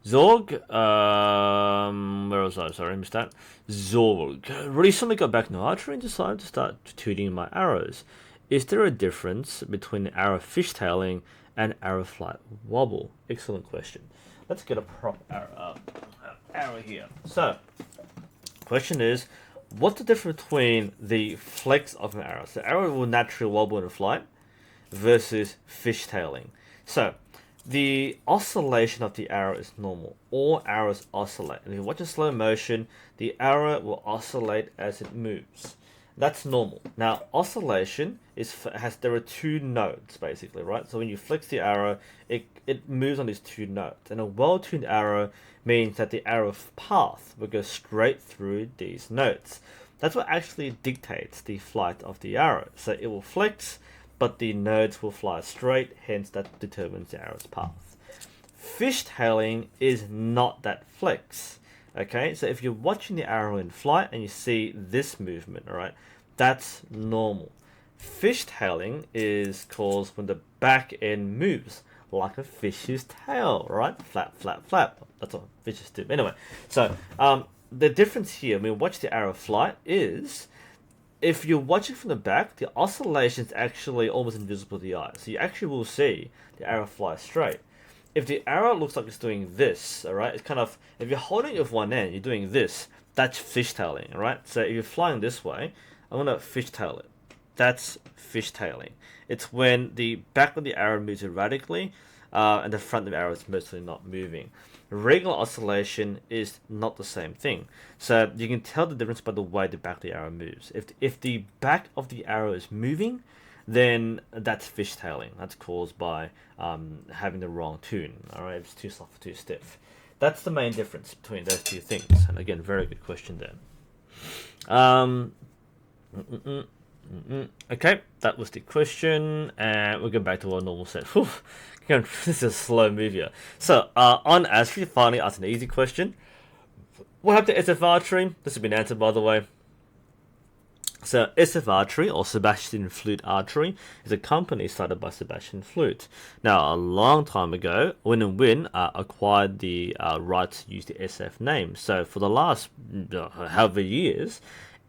Zorg, where was I? Sorry, I missed that. Zorg recently got back into archery and decided to start tuning my arrows. Is there a difference between arrow fishtailing and arrow flight wobble? Excellent question. Let's get a prop arrow here. So, question is, what's the difference between the flex of an arrow? So, arrow will naturally wobble in a flight versus fishtailing. So, the oscillation of the arrow is normal. All arrows oscillate. And if you watch in slow motion, the arrow will oscillate as it moves. That's normal. Now, oscillation there are two nodes, basically, right? So when you flex the arrow, it moves on these two nodes. And a well-tuned arrow means that the arrow path will go straight through these nodes. That's what actually dictates the flight of the arrow. So it will flex, but the nodes will fly straight, hence that determines the arrow's path. Fishtailing is not that flex. Okay, so if you're watching the arrow in flight and you see this movement, all right, that's normal. Fishtailing is caused when the back end moves like a fish's tail, right? Flap, flap, flap. That's what fishes do. Anyway, so the difference here, when we watch the arrow flight, is if you're watching from the back, the oscillation is actually almost invisible to the eye. So you actually will see the arrow fly straight. If the arrow looks like it's doing this, all right, it's kind of, if you're holding it with one end, you're doing this, that's fishtailing, all right? So if you're flying this way, I'm going to fishtail it. That's fishtailing. It's when the back of the arrow moves erratically and the front of the arrow is mostly not moving. Regular oscillation is not the same thing. So you can tell the difference by the way the back of the arrow moves. If the back of the arrow is moving, then that's fishtailing. That's caused by having the wrong tune. All right, it's too soft or too stiff. That's the main difference between those two things. And again, very good question there. Okay, that was the question, and we'll go back to our normal set. Whew, this is a slow move here. So, on Ashley finally asked an easy question. What happened to SF Archery? This has been answered, by the way. So, SF Archery, or Sebastian Flute Archery, is a company started by Sebastian Flute. Now, a long time ago, Win & Win acquired the rights to use the SF name. So, for the last however years,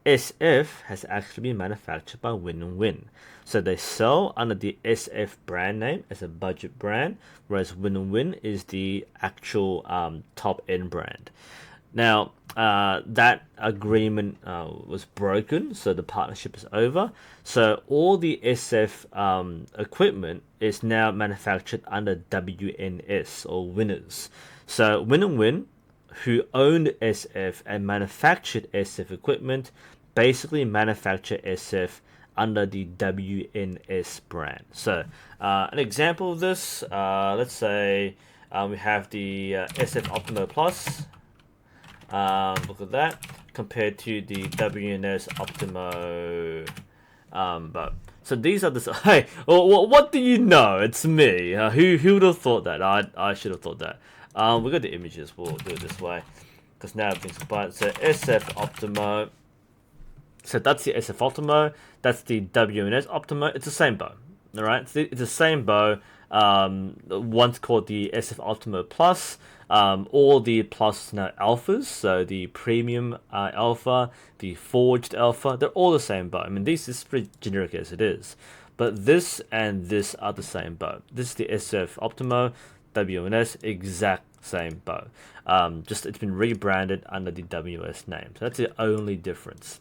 SF has actually been manufactured by Win & Win. So they sell under the SF brand name as a budget brand, whereas Win & Win is the actual top-end brand. Now, that agreement was broken, so the partnership is over. So all the SF equipment is now manufactured under WNS, or Winners. So Win & Win, who owned SF and manufactured SF equipment, basically manufacture SF under the WNS brand. So an example of this, let's say we have the SF Optima Plus. Look at that, compared to the WNS Optima bow. So these are the... Hey, what do you know? It's me. Who would have thought that? I should have thought that. We got the images. We'll do it this way, because now everything's combined. So SF Optima. So that's the SF Optima. That's the WNS Optima. It's the same bow. All right. It's the same bow. Once called the SF Optima Plus. All the Plus now alphas. So the premium alpha, the forged alpha. They're all the same bow. I mean, this is pretty generic as it is. But this and this are the same bow. This is the SF Optima. WNS, exact same bow. Just it's been rebranded under the WS name. So that's the only difference.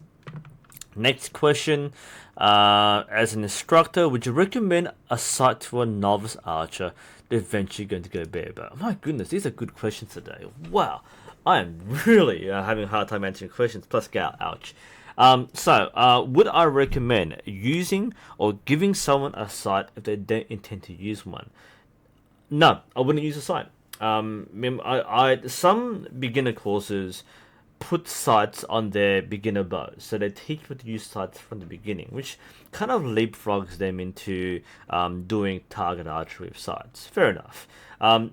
Next question. As an instructor, would you recommend a sight to a novice archer that eventually going to go bareback? My goodness, these are good questions today. Wow, I am really having a hard time answering questions, plus gout, ouch. Would I recommend using or giving someone a sight if they don't intend to use one? No, I wouldn't use a sight. Some beginner courses put sights on their beginner bows, so they teach people to use sights from the beginning, which kind of leapfrogs them into doing target archery with sights. Fair enough.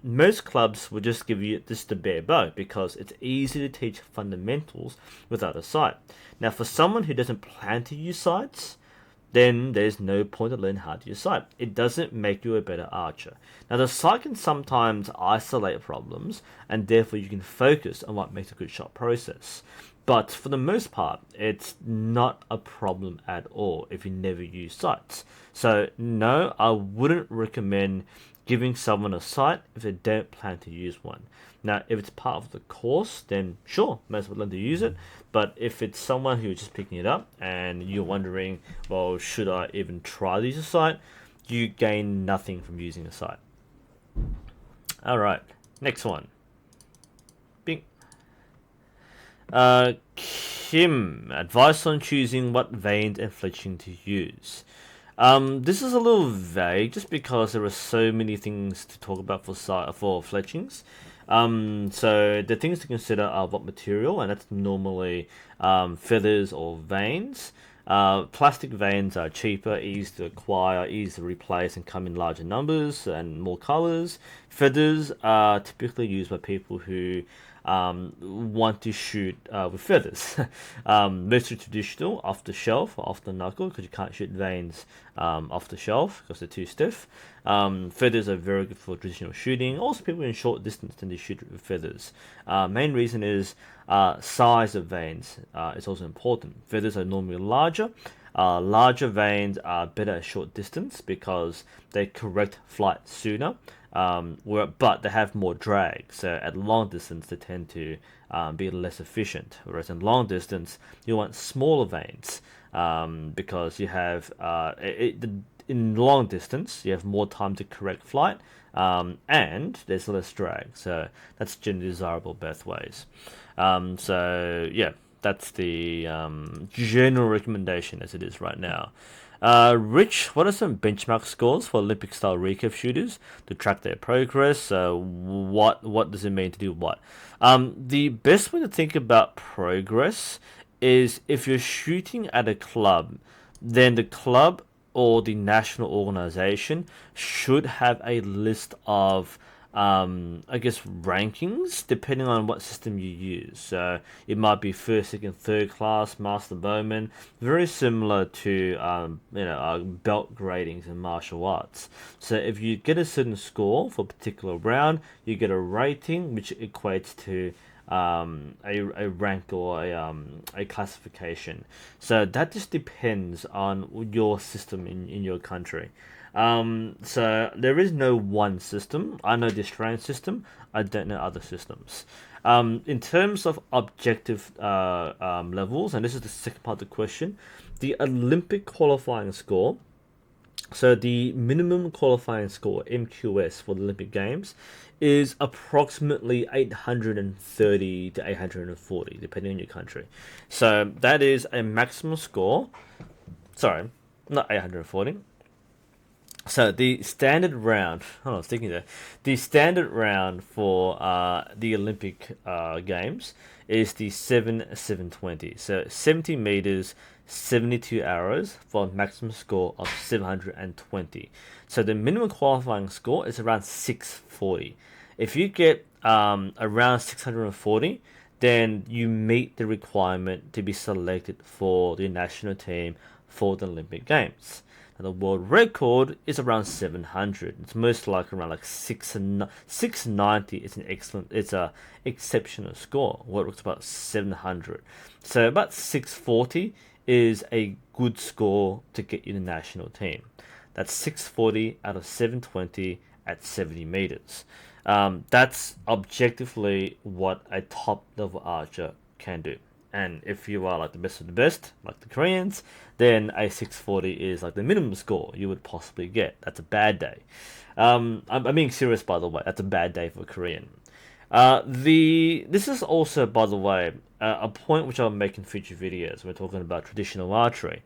Most clubs will just give you just the bare bow because it's easy to teach fundamentals without a sight. Now, for someone who doesn't plan to use sights, then there's no point to learn how to use sight. It doesn't make you a better archer. Now, the sight can sometimes isolate problems, and therefore you can focus on what makes a good shot process. But for the most part, it's not a problem at all if you never use sights. So, no, I wouldn't recommend giving someone a sight if they don't plan to use one. Now, if it's part of the course, then sure, might as well learn to use it. But if it's someone who's just picking it up and you're wondering, well, should I even try to use a sight? You gain nothing from using a sight. All right, next one. Bing. Kim, advice on choosing what vanes and fletching to use. This is a little vague just because there are so many things to talk about for fletchings. So the things to consider are what material, and that's normally feathers or vanes. Plastic vanes are cheaper, easy to acquire, easy to replace, and come in larger numbers and more colors. Feathers are typically used by people who want to shoot with feathers. Mostly traditional, off the shelf or off the knuckle, because you can't shoot vanes off the shelf because they're too stiff. Feathers are very good for traditional shooting. Also, people in short distance tend to shoot with feathers. Main reason is size of vanes is also important. Feathers are normally larger. Larger vanes are better at short distance because they correct flight sooner. But they have more drag, so at long distance they tend to be less efficient. Whereas in long distance, you want smaller vanes because you have in long distance you have more time to correct flight, and there's less drag. So that's generally desirable both ways. So yeah, that's the general recommendation as it is right now. Rich, what are some benchmark scores for Olympic style recurve shooters to track their progress? What does it mean to do what? The best way to think about progress is if you're shooting at a club, then the club or the national organization should have a list of I guess rankings depending on what system you use. So it might be first, second, third class, master bowman, very similar to belt gradings in martial arts. So if you get a certain score for a particular round, you get a rating which equates to a rank or a classification. So that just depends on your system in your country. So there is no one system. I know the Australian system. I don't know other systems. In terms of objective levels, and this is the second part of the question, the Olympic qualifying score. So the minimum qualifying score, MQS, for the Olympic Games is approximately 830 to 840, depending on your country. So that is a maximum score. Sorry, not 840. So the standard round, I was thinking there, the standard round for the Olympic Games is the 7-7-20. So 70 meters, 72 arrows for a maximum score of 720. So the minimum qualifying score is around 640. If you get around 640, then you meet the requirement to be selected for the national team for the Olympic Games. And the world record is around 700. It's most likely around like 690. It's a exceptional score. World record's about 700. So about 640 is a good score to get you the national team. That's 640 out of 720 at 70 meters. That's objectively what a top level archer can do. And if you are like the best of the best, like the Koreans, then a 640 is like the minimum score you would possibly get. That's a bad day. I'm being serious, by the way. That's a bad day for Korean. This is also, by the way, a point which I'll make in future videos. We're talking about traditional archery.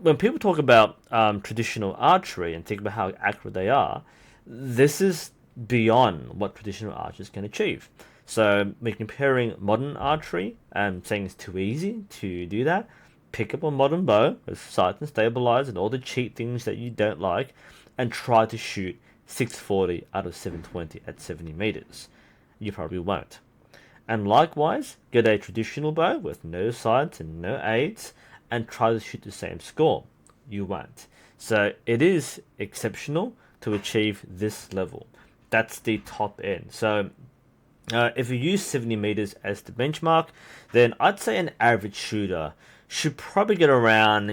When people talk about traditional archery and think about how accurate they are, this is beyond what traditional archers can achieve. So, when comparing modern archery and saying it's too easy to do that, pick up a modern bow with sights and stabilizer and all the cheat things that you don't like, and try to shoot 640 out of 720 at 70 meters. You probably won't. And likewise, get a traditional bow with no sights and no aids and try to shoot the same score. You won't. So it is exceptional to achieve this level. That's the top end. So if you use 70 meters as the benchmark, then I'd say an average shooter should probably get around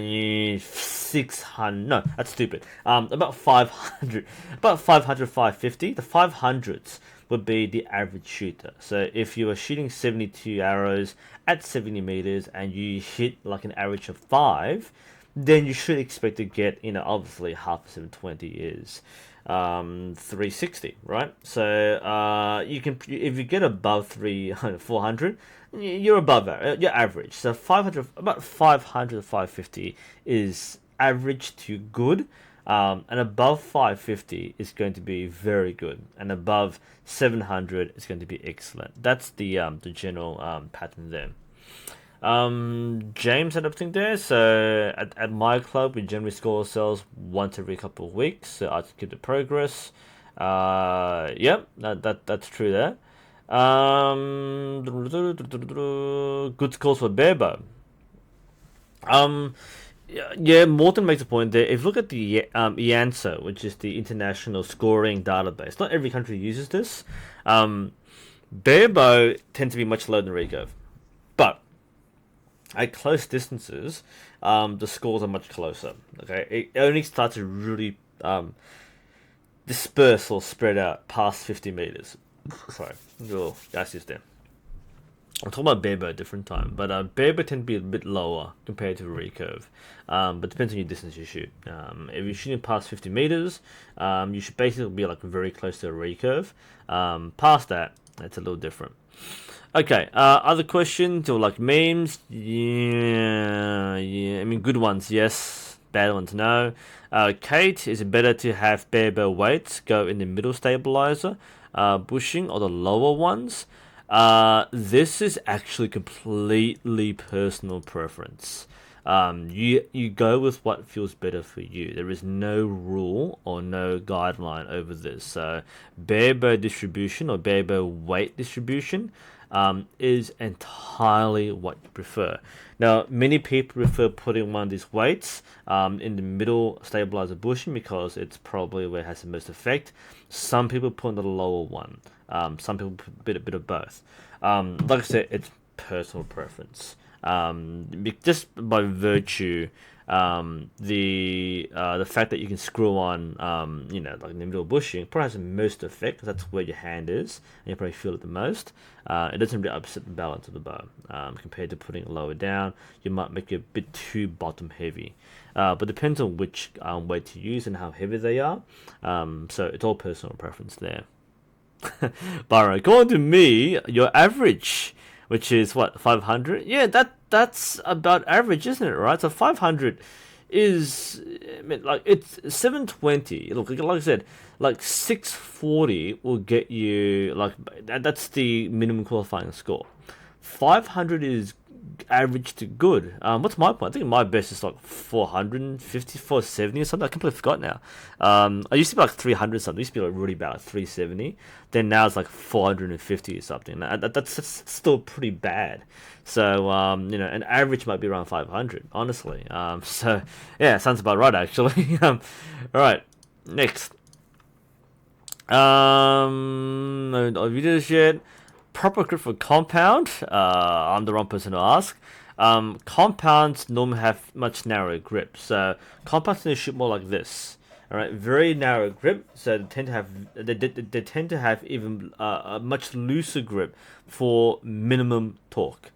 600. No, that's stupid. About 500. About 500, 550. The 500s would be the average shooter. So if you are shooting 72 arrows at 70 meters and you hit like an average of 5, then you should expect to get, obviously half of 720 is 360, right? So you can, if you get above 300, 400, you're above your average. So 500, about 500 to 550 is average to good. And above 550 is going to be very good, and above 700 is going to be excellent. That's the general pattern there. James had everything there. So at my club, we generally score ourselves once every couple of weeks. So I keep the progress. Yep, that's true there. Good scores for Barebow. Yeah, Morton makes a point there. If you look at the IANSO, which is the International Scoring Database, not every country uses this. Barebow tends to be much lower than recurve, but at close distances, the scores are much closer. Okay, it only starts to really disperse or spread out past 50 meters. Sorry, that's just there. I'm talking about Barebow at a different time, but Barebow tend to be a bit lower compared to recurve, but depends on your distance you shoot. If you're shooting past 50 meters, you should basically be like very close to a recurve. Past that, it's a little different. Okay, other questions or like memes? Yeah. I mean, good ones, yes. Bad ones, no. Kate, is it better to have Barebow weights go in the middle stabilizer, bushing, or the lower ones? This is actually completely personal preference. You go with what feels better for you. There is no rule or no guideline over this. So Barebow distribution or Barebow weight distribution is entirely what you prefer. Now, many people prefer putting one of these weights in the middle stabilizer bushing because it's probably where it has the most effect. Some people put in the lower one. Some people put a bit of both. Like I said, it's personal preference. Just by virtue, the fact that you can screw on, like in the middle bushing, probably has the most effect because that's where your hand is, and you probably feel it the most. It doesn't really upset the balance of the bow. Compared to putting it lower down, you might make it a bit too bottom heavy. But depends on which weight to use and how heavy they are. So it's all personal preference there. But according to me, your average, which is what, 500? Yeah, that's about average, isn't it? Right? So 500 is, I mean, like it's 720. Look, like I said, like 640 will get you like that's the minimum qualifying score. 500 is average to good. What's my point? I think my best is like 450, 470 or something. I completely forgot now. I used to be like 300 something. I used to be like really bad, like 370. Then now it's like 450 or something. That's still pretty bad. So an average might be around 500, honestly. So yeah, sounds about right actually. All right, next. No videos yet. Proper grip for compound. I'm the wrong person to ask. Compounds normally have much narrower grip, so compounds tend to shoot more like this. All right, very narrow grip, so they tend to have even a much looser grip for minimum torque.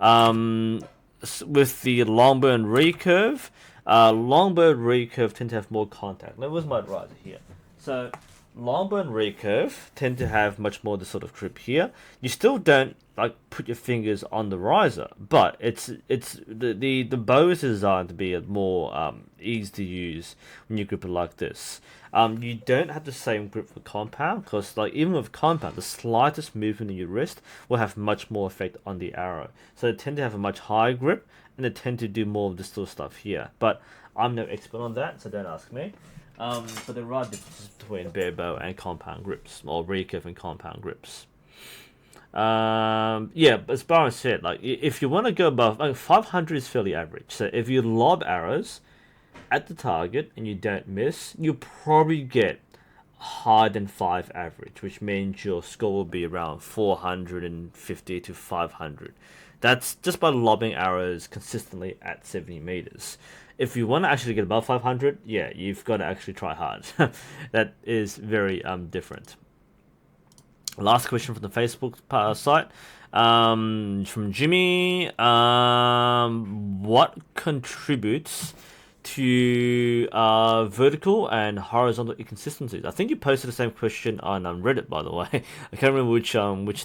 With the longbow and recurve, longbow and recurve tend to have more contact. Where's my riser here? So longbow and recurve tend to have much more the sort of grip here. You still don't like put your fingers on the riser, but it's the bow is designed to be a more easy to use when you grip it like this. You don't have the same grip for compound, because like even with compound, the slightest movement in your wrist will have much more effect on the arrow. So they tend to have a much higher grip, and they tend to do more of this sort of stuff here. But I'm no expert on that, so don't ask me. But there are differences between bare bow and compound grips, or recurve and compound grips. Yeah, as Byron said, like if you want to go above, like 500 is fairly average. So if you lob arrows at the target and you don't miss, you probably get higher than 5 average, which means your score will be around 450 to 500. That's just by lobbing arrows consistently at 70 meters. If you want to actually get above 500, yeah, you've got to actually try hard. That is very different. Last question from the Facebook site, from Jimmy. What contributes to vertical and horizontal inconsistencies? I think you posted the same question on Reddit, by the way. I can't remember which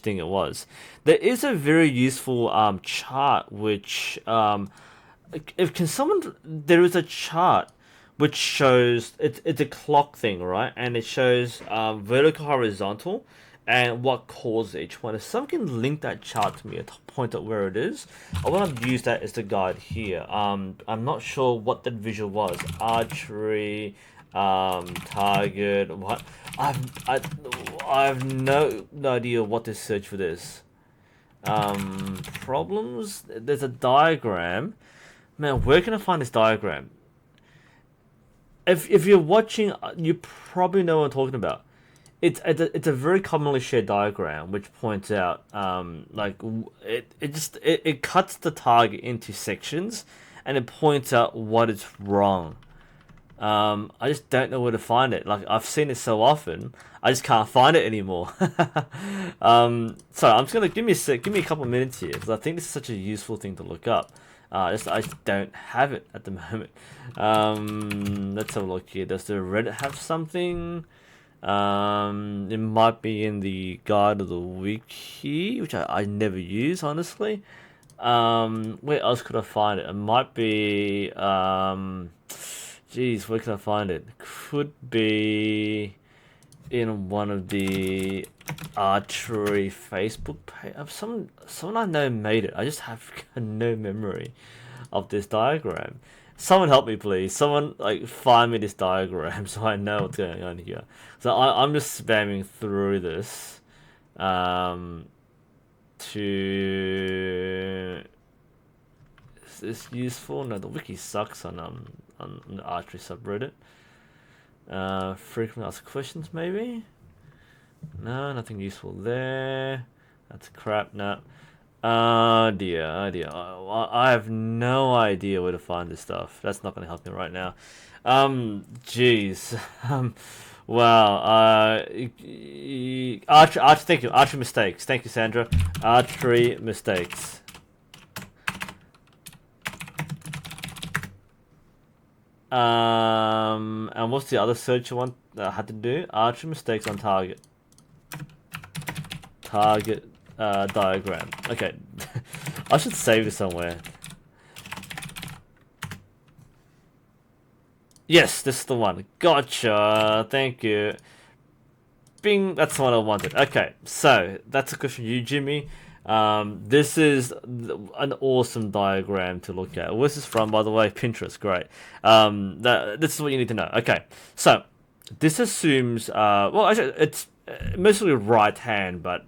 thing it was. There is a very useful chart which there is a chart which shows it's a clock thing, right? And it shows vertical, horizontal, and what causes each one. If someone can link that chart to me and point out where it is, I want to use that as the guide here. I'm not sure what that visual was. Archery, target. What? I have no idea what to search for this. Problems. There's a diagram. Man, where can I find this diagram? If you're watching, you probably know what I'm talking about. It's a very commonly shared diagram which points out like it cuts the target into sections and it points out what is wrong. I just don't know where to find it. Like I've seen it so often, I just can't find it anymore. So I'm just gonna give me a couple of minutes here, because I think this is such a useful thing to look up. I just don't have it at the moment. Let's have a look here. Does the Reddit have something? It might be in the guide of the wiki, which I never use, honestly. Where else could I find it? It might be geez, where can I find it? Could be in one of the archery Facebook page. Someone I know made it. I just have no memory of this diagram. Someone help me, please. Someone like find me this diagram so I know what's going on here. So I'm just spamming through this to. Is this useful? No, the wiki sucks on the archery subreddit. Frequently asked questions, maybe. No, nothing useful there. That's crap. No. Oh dear. I have no idea where to find this stuff. That's not going to help me right now. Jeez. Wow. Archery. Thank you. Archery mistakes. Thank you, Sandra. Archery mistakes. And what's the other search I had to do? Archery mistakes on target. Target diagram. Okay. I should save this somewhere. Yes, this is the one. Gotcha. Thank you. Bing. That's the one I wanted. Okay. So that's a question for you, Jimmy. This is an awesome diagram to look at. Where's this from, by the way? Pinterest. Great. This is what you need to know. Okay. So this assumes, well, actually, it's mostly right hand, but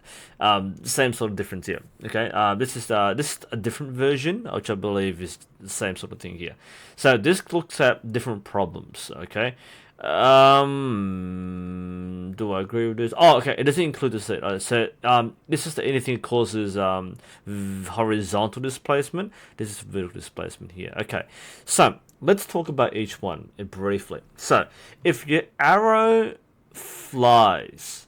same sort of difference here. Okay, this is a different version, which I believe is the same sort of thing here. So this looks at different problems. Okay, do I agree with this? Oh, okay, it doesn't include this. So this is anything that causes horizontal displacement. This is vertical displacement here. Okay, so let's talk about each one briefly. So if your arrow flies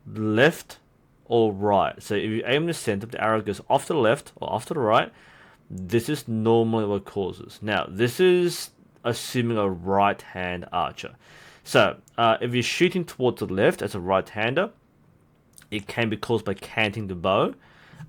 left or right. So if you aim the center, the arrow goes off to the left or off to the right. This is normally what causes. Now, this is assuming a right-hand archer. So if you're shooting towards the left as a right-hander, it can be caused by canting the bow.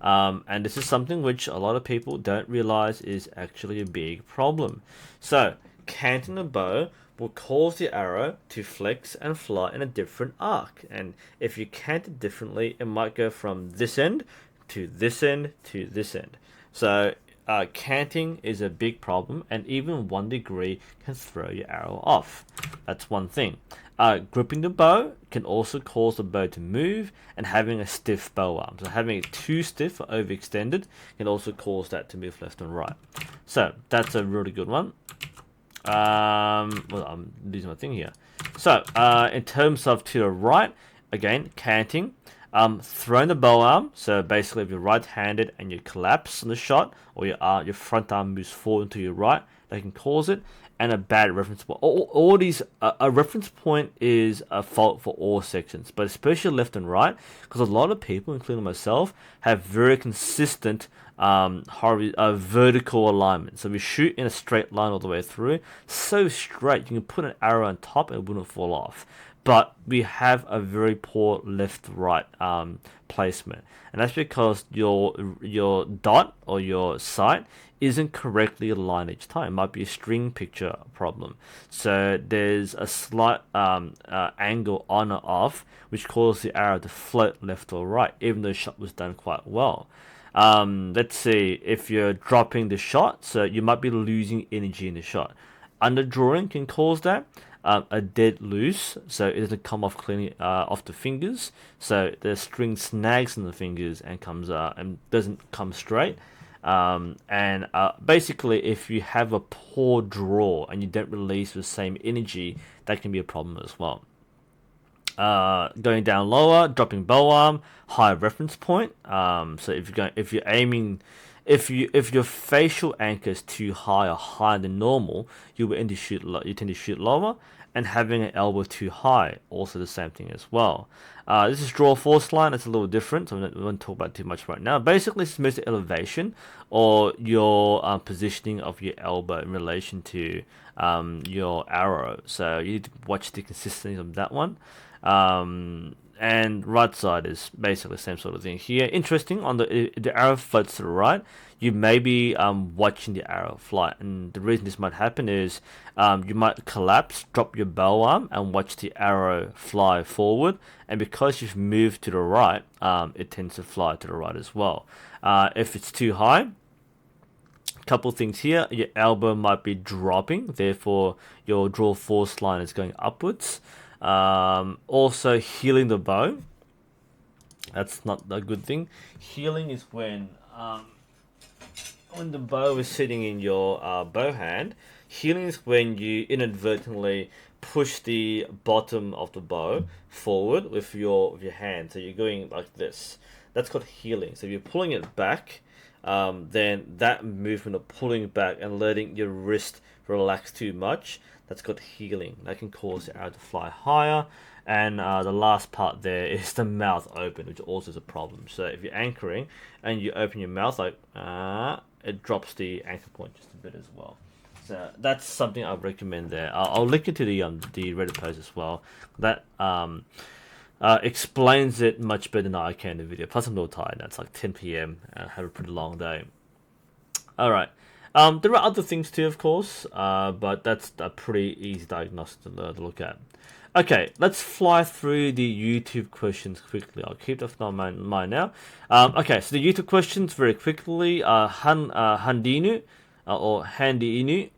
And this is something which a lot of people don't realize is actually a big problem. So, canting the bow will cause the arrow to flex and fly in a different arc. And if you cant it differently, it might go from this end to this end to this end. So, canting is a big problem, and even 1 degree can throw your arrow off. That's one thing. Gripping the bow can also cause the bow to move, and having a stiff bow arm. So having it too stiff or overextended can also cause that to move left and right. So that's a really good one. Well, I'm losing my thing here. So in terms of to the right, again, canting. Throwing the bow arm, so basically if you're right-handed and you collapse on the shot, or your front arm moves forward into your right, that can cause it, and a bad reference point. All these, a reference point is a fault for all sections, but especially left and right, because a lot of people, including myself, have very consistent vertical alignment. So if you shoot in a straight line all the way through, so straight, you can put an arrow on top and it wouldn't fall off. But we have a very poor left-right placement, and that's because your dot or your sight isn't correctly aligned each time. It might be a string picture problem. So there's a slight angle on or off, which causes the arrow to float left or right, even though the shot was done quite well. Let's see, if you're dropping the shot, so you might be losing energy in the shot. Underdrawing can cause that. A dead loose, so it doesn't come off cleanly off the fingers. So the string snags in the fingers and comes and doesn't come straight. Basically, if you have a poor draw and you don't release the same energy, that can be a problem as well. Going down lower, dropping bow arm, high reference point. So if you're aiming. If your facial anchor is too high or higher than normal, you tend to shoot lower, and having an elbow too high, also the same thing as well. This is draw force line. It's a little different, so we won't talk about too much right now. Basically, it's mostly elevation or your positioning of your elbow in relation to your arrow. So you need to watch the consistency of that one. And right side is basically the same sort of thing here. Interesting, on the arrow floats to the right, you may be watching the arrow fly, and the reason this might happen is you might collapse, drop your bow arm, and watch the arrow fly forward, and because you've moved to the right, it tends to fly to the right as well. If it's too high, couple things here, your elbow might be dropping, therefore your draw force line is going upwards. Also healing the bow, that's not a good thing. Healing is when the bow is sitting in your bow hand. Healing is when you inadvertently push the bottom of the bow forward with your hand, so you're going like this. That's called healing. So if you're pulling it back, then that movement of pulling back and letting your wrist relax too much, that's called healing. That can cause the arrow to fly higher. And the last part there is the mouth open, which also is a problem. So if you're anchoring and you open your mouth like it drops the anchor point just a bit as well. So that's something I recommend there. I'll link it to the Reddit post as well. That explains it much better than I can in the video. Plus I'm a little tired now. It's like 10 p.m. and I have a pretty long day. Alright. There are other things too, of course, but that's a pretty easy diagnostic to look at. Okay, let's fly through the YouTube questions quickly. I'll keep that on my mind now. Okay, so the YouTube questions very quickly. Handinu, or Handy Inu,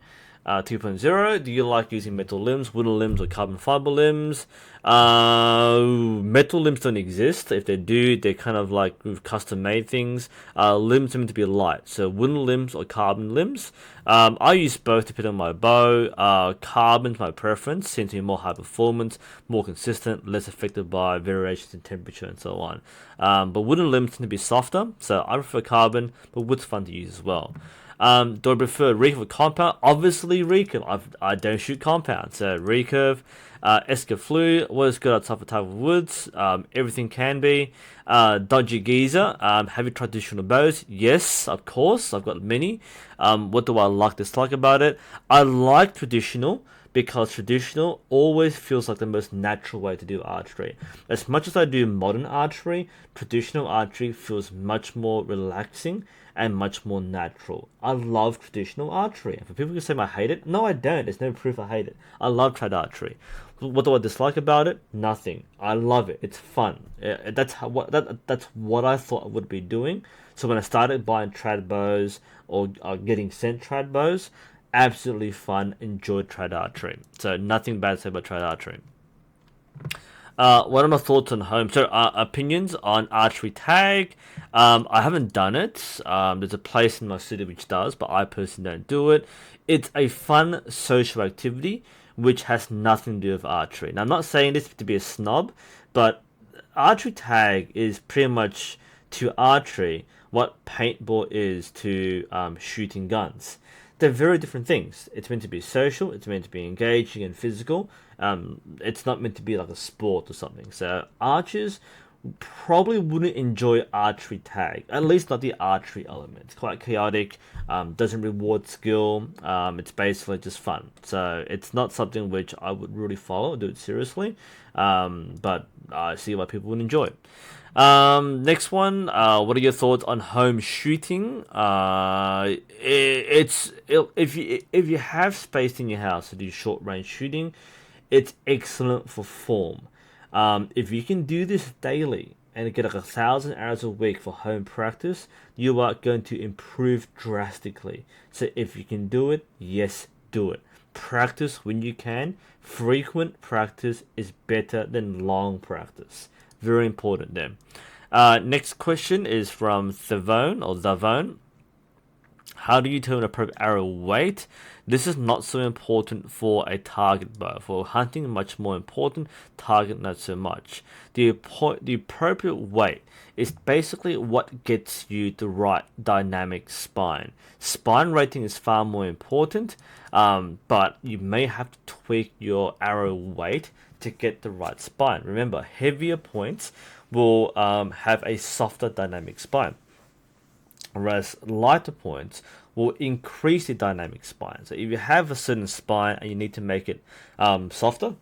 2.0. Do you like using metal limbs, wooden limbs, or carbon fiber limbs? Metal limbs don't exist. If they do, they're kind of like custom made things. Limbs are meant to be light, so wooden limbs or carbon limbs. I use both depending on my bow. Carbon's my preference, since it's more high performance, more consistent, less affected by variations in temperature and so on. But wooden limbs tend to be softer, so I prefer carbon, but wood's fun to use as well. Do I prefer recurve or compound? Obviously recurve. I don't shoot compound, so recurve. Escaflue, what is good outside for type of woods? Everything can be. Dodgy Geezer, have you tried traditional bows? Yes, of course, I've got many. What do I like, dislike about it? I like traditional because traditional always feels like the most natural way to do archery. As much as I do modern archery, traditional archery feels much more relaxing and much more natural. I love traditional archery. For people who say I hate it, no, I don't. There's no proof I hate it. I love trad archery. What do I dislike about it? Nothing. I love it. It's fun. That's what I thought I would be doing. So when I started buying trad bows or getting sent trad bows, absolutely fun. Enjoyed trad archery. So nothing bad to say about trad archery. What are my thoughts on home? So, opinions on archery tag. I haven't done it. There's a place in my city which does, but I personally don't do it. It's a fun social activity which has nothing to do with archery. Now, I'm not saying this to be a snob, but archery tag is pretty much to archery what paintball is to shooting guns. They're very different things. It's meant to be social, it's meant to be engaging and physical. It's not meant to be like a sport or something. So archers probably wouldn't enjoy archery tag, at least not the archery element. It's quite chaotic, doesn't reward skill, it's basically just fun. So it's not something which I would really follow or do it seriously, but I see why people would enjoy it. Next one, what are your thoughts on home shooting? If you have space in your house to do short range shooting, it's excellent for form. If you can do this daily and get like 1,000 hours a week for home practice, you are going to improve drastically. So if you can do it, yes, do it. Practice when you can. Frequent practice is better than long practice. Very important there. Next question is from Thavone. How do you determine appropriate arrow weight? This is not so important for a target bow. For hunting, much more important. Target, not so much. The appropriate weight is basically what gets you the right dynamic spine. Spine rating is far more important, but you may have to tweak your arrow weight to get the right spine. Remember, heavier points will have a softer dynamic spine, whereas lighter points will increase the dynamic spine. So if you have a certain spine and you need to make it softer,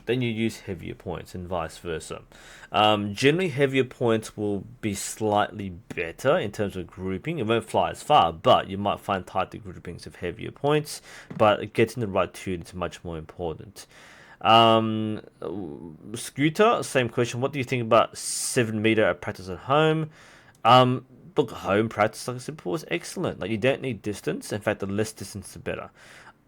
then you use heavier points and vice versa. Generally, heavier points will be slightly better in terms of grouping. It won't fly as far, but you might find tighter groupings of heavier points, but getting the right tune is much more important. Scooter, same question. What do you think about 7-meter at practice at home? Look, home practice, like I said before, is excellent. Like, you don't need distance. In fact, the less distance, the better.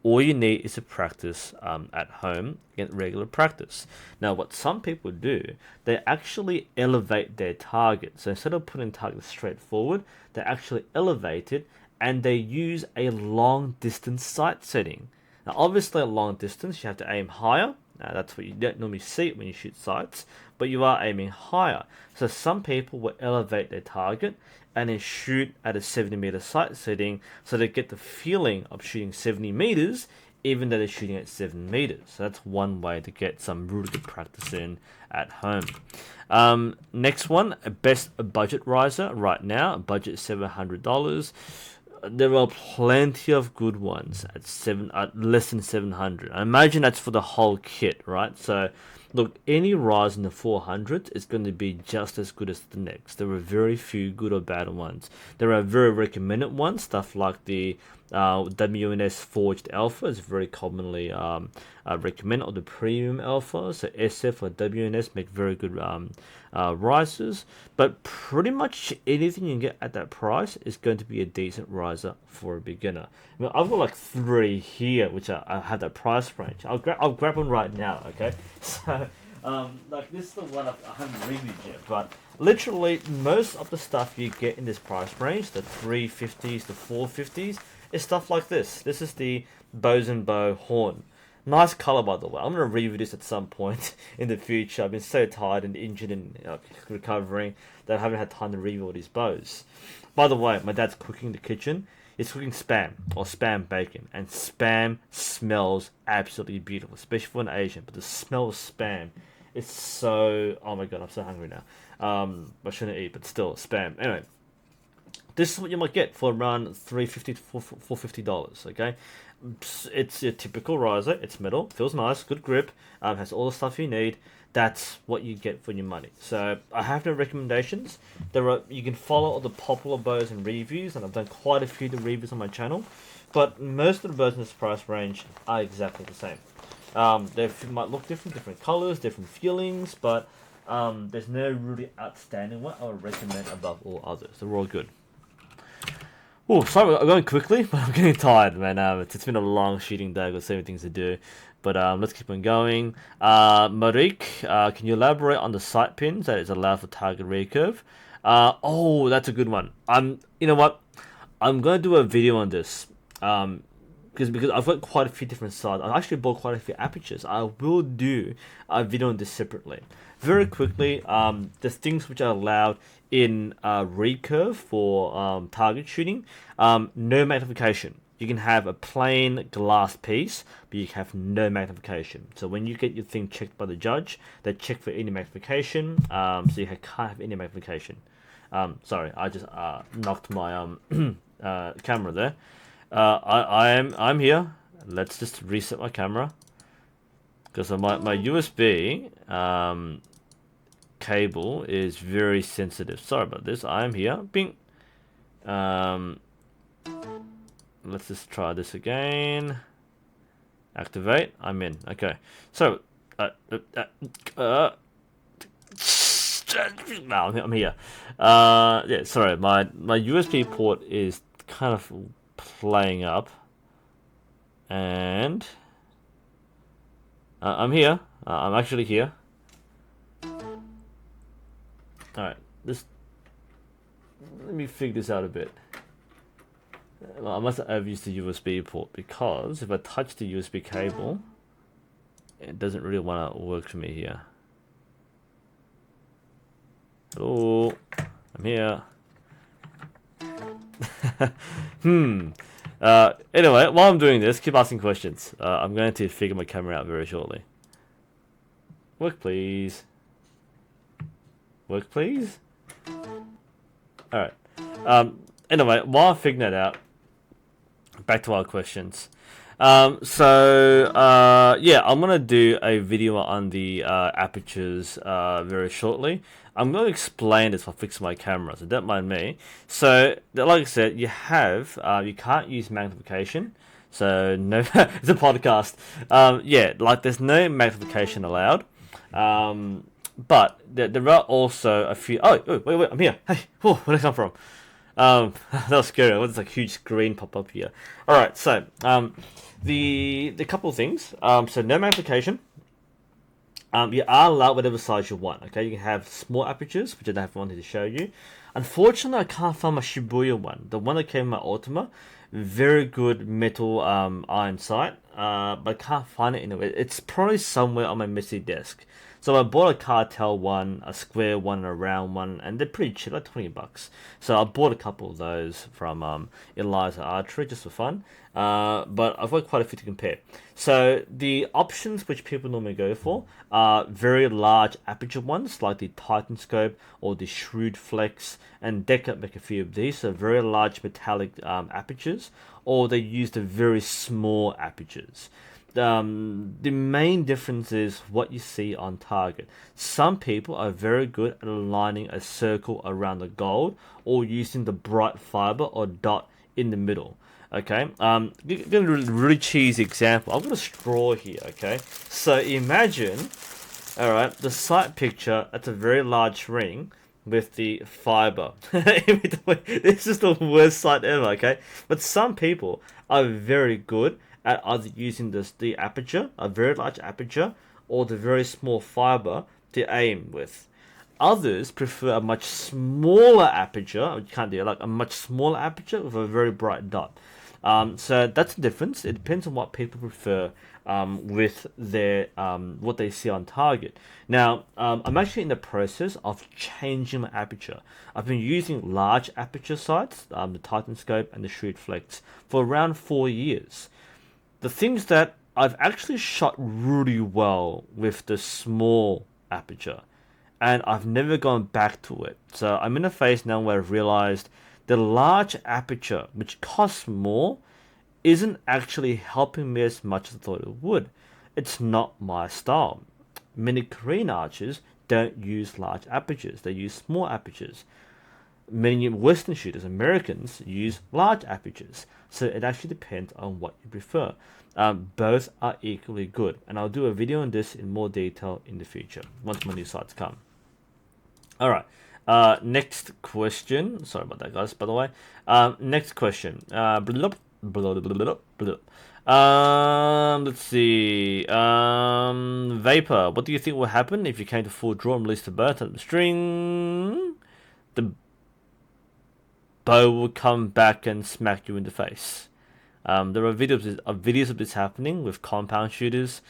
All you need is to practice at home, get regular practice. Now, what some people do, they actually elevate their target. So instead of putting target straight forward, they actually elevate it and they use a long distance sight setting. Now, obviously, at long distance, you have to aim higher. That's what you don't normally see when you shoot sights, but you are aiming higher. So some people will elevate their target and then shoot at a 70-meter sight setting, so they get the feeling of shooting 70 meters, even though they're shooting at 7 meters. So that's one way to get some really good practice in at home. Next one, best budget riser right now, budget $700. There are plenty of good ones at less than 700. I imagine that's for the whole kit, right? So, look, any rise in the 400 is going to be just as good as the next. There are very few good or bad ones. There are very recommended ones, stuff like the WNS Forged Alpha is very commonly recommended, or the Premium Alpha. So SF or WNS make very good risers, but pretty much anything you can get at that price is going to be a decent riser for a beginner. I mean, I've got like 3 here which I have that price range. I'll grab one right now, okay? So like this is the one I haven't reviewed yet, but literally most of the stuff you get in this price range, the 350s, the 450s, is stuff like this. This is the Bows and Bow horn. Nice color, by the way. I'm going to review this at some point in the future. I've been so tired and injured and recovering that I haven't had time to review all these bows. By the way, my dad's cooking in the kitchen. is cooking spam or spam bacon, and spam smells absolutely beautiful, especially for an Asian. But the smell of spam is so, oh my god, I'm so hungry now. I shouldn't eat, but still, spam. Anyway, this is what you might get for around $350 to $450. Okay, it's your typical riser. It's metal, feels nice, good grip, has all the stuff you need. That's what you get for your money. So I have no recommendations. You can follow all the popular bows and reviews, and I've done quite a few of the reviews on my channel. But most of the bows in this price range are exactly the same. They might look different colors, different feelings, but there's no really outstanding one I would recommend above all others. They're all good. Oh, sorry, I'm going quickly, but I'm getting tired, man. It's been a long shooting day. I've got so many things to do. But let's keep on going. Marik, can you elaborate on the sight pins that is allowed for target recurve? Oh, that's a good one. You know what? I'm gonna do a video on this. Because I've got quite a few different sides. I actually bought quite a few apertures. I will do a video on this separately. Very quickly, there's things which are allowed in recurve for target shooting. No magnification. You can have a plain glass piece, but you have no magnification. So when you get your thing checked by the judge, they check for any magnification. So you can't have any magnification. Sorry, I just knocked my camera there. I'm here. Let's just reset my camera because my USB cable is very sensitive. Sorry about this. I'm here. Bing. Let's just try this again. Activate. I'm in. Okay. So no, I'm here. Yeah. Sorry. My USB port is kind of playing up, and I'm here. I'm actually here. All right, let me figure this out a bit. Well, I must have overused the USB port because if I touch the USB cable, it doesn't really want to work for me here. Hello, I'm here. Anyway, while I'm doing this, keep asking questions. I'm going to figure my camera out very shortly. Work, please. Work, please. Alright. Anyway, while I'm figuring that out, back to our questions. Yeah, I'm going to do a video on the apertures very shortly. I'm going to explain this while fixing my camera, so don't mind me. So, like I said, you can't use magnification. So, no, it's a podcast. Yeah, like there's no magnification allowed. But there are also a few. Oh, wait, I'm here. Hey, where did I come from? That was scary. What is like huge screen pop up here? All right, so the couple of things. So no magnification. You are allowed whatever size you want. Okay, you can have small apertures, which I don't have wanted to show you. Unfortunately, I can't find my Shibuya one. The one that came in my Optima, very good metal iron sight, but I can't find it anywhere. It's probably somewhere on my messy desk. So I bought a cartel one, a square one, and a round one, and they're pretty cheap, like $20. So I bought a couple of those from SF Archery just for fun. But I've got quite a few to compare. So the options which people normally go for are very large aperture ones, like the Titan Scope or the Shrewd Flex, and Deca make a few of these. So very large metallic apertures, or they use the very small apertures. The main difference is what you see on target. Some people are very good at aligning a circle around the gold or using the bright fiber or dot in the middle. Okay, give a really cheesy example. I've got a straw here. Okay, so imagine, all right, the sight picture. That's a very large ring with the fiber. This is the worst sight ever. Okay, but some people are very good at either using the aperture, a very large aperture, or the very small fiber to aim with. Others prefer a much smaller aperture. You can't do it, like a much smaller aperture with a very bright dot. So that's the difference. It depends on what people prefer with their what they see on target. Now, I'm actually in the process of changing my aperture. I've been using large aperture sights, the Titan Scope and the Shoot Flex, for around 4 years. The things that I've actually shot really well with the small aperture, and I've never gone back to it. So I'm in a phase now where I've realized the large aperture, which costs more, isn't actually helping me as much as I thought it would. It's not my style. Many Korean archers don't use large apertures, they use small apertures. Many Western shooters, Americans, use large apertures. So it actually depends on what you prefer. Both are equally good, and I'll do a video on this in more detail in the future once my new sites come. All right. Next question. Sorry about that, guys. By the way, next question. Let's see. Vapor. What do you think will happen if you came to full draw and release the bow on the string? The bow will come back and smack you in the face. There are videos of this happening with compound shooters.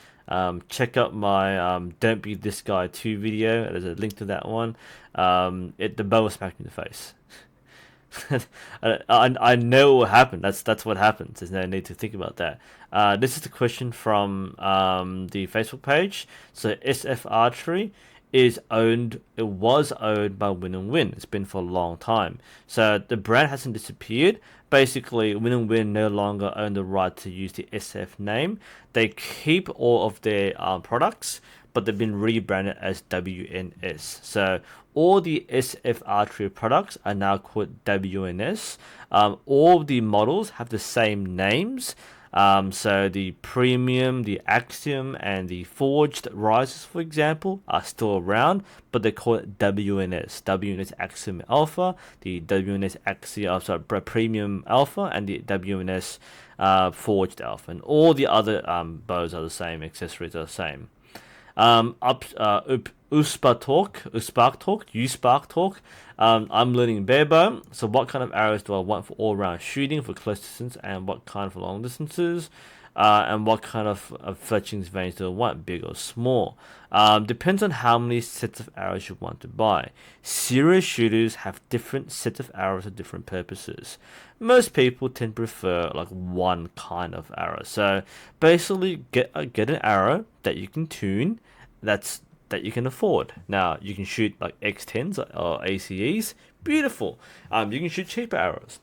Check out my Don't Be This Guy 2 video. There's a link to that one. The bow will smack you in the face. I know what happened. That's what happens. There's no need to think about that. This is the question from the Facebook page. So SF Archery was owned by Win and Win. It's been for a long time. So the brand hasn't disappeared. Basically, Win and Win no longer own the right to use the SF name. They keep all of their products, but they've been rebranded as WNS. So all the SF Archery products are now called WNS. All the models have the same names. So the Premium, the Axiom, and the Forged Rises, for example, are still around, but they call it WNS. WNS Axiom Alpha, the WNS Axiom, Premium Alpha, and the WNS Forged Alpha. And all the other bows are the same, accessories are the same. Uspark Talk. I'm learning bare bow. So what kind of arrows do I want for all round shooting for close distance, and what kind for long distances? And what kind of fletching range do I want, big or small? Depends on how many sets of arrows you want to buy. Serious shooters have different sets of arrows for different purposes. Most people tend to prefer like one kind of arrow. So basically, get an arrow that you can tune, that you can afford. Now you can shoot like X10s or ACEs. Beautiful. You can shoot cheaper arrows.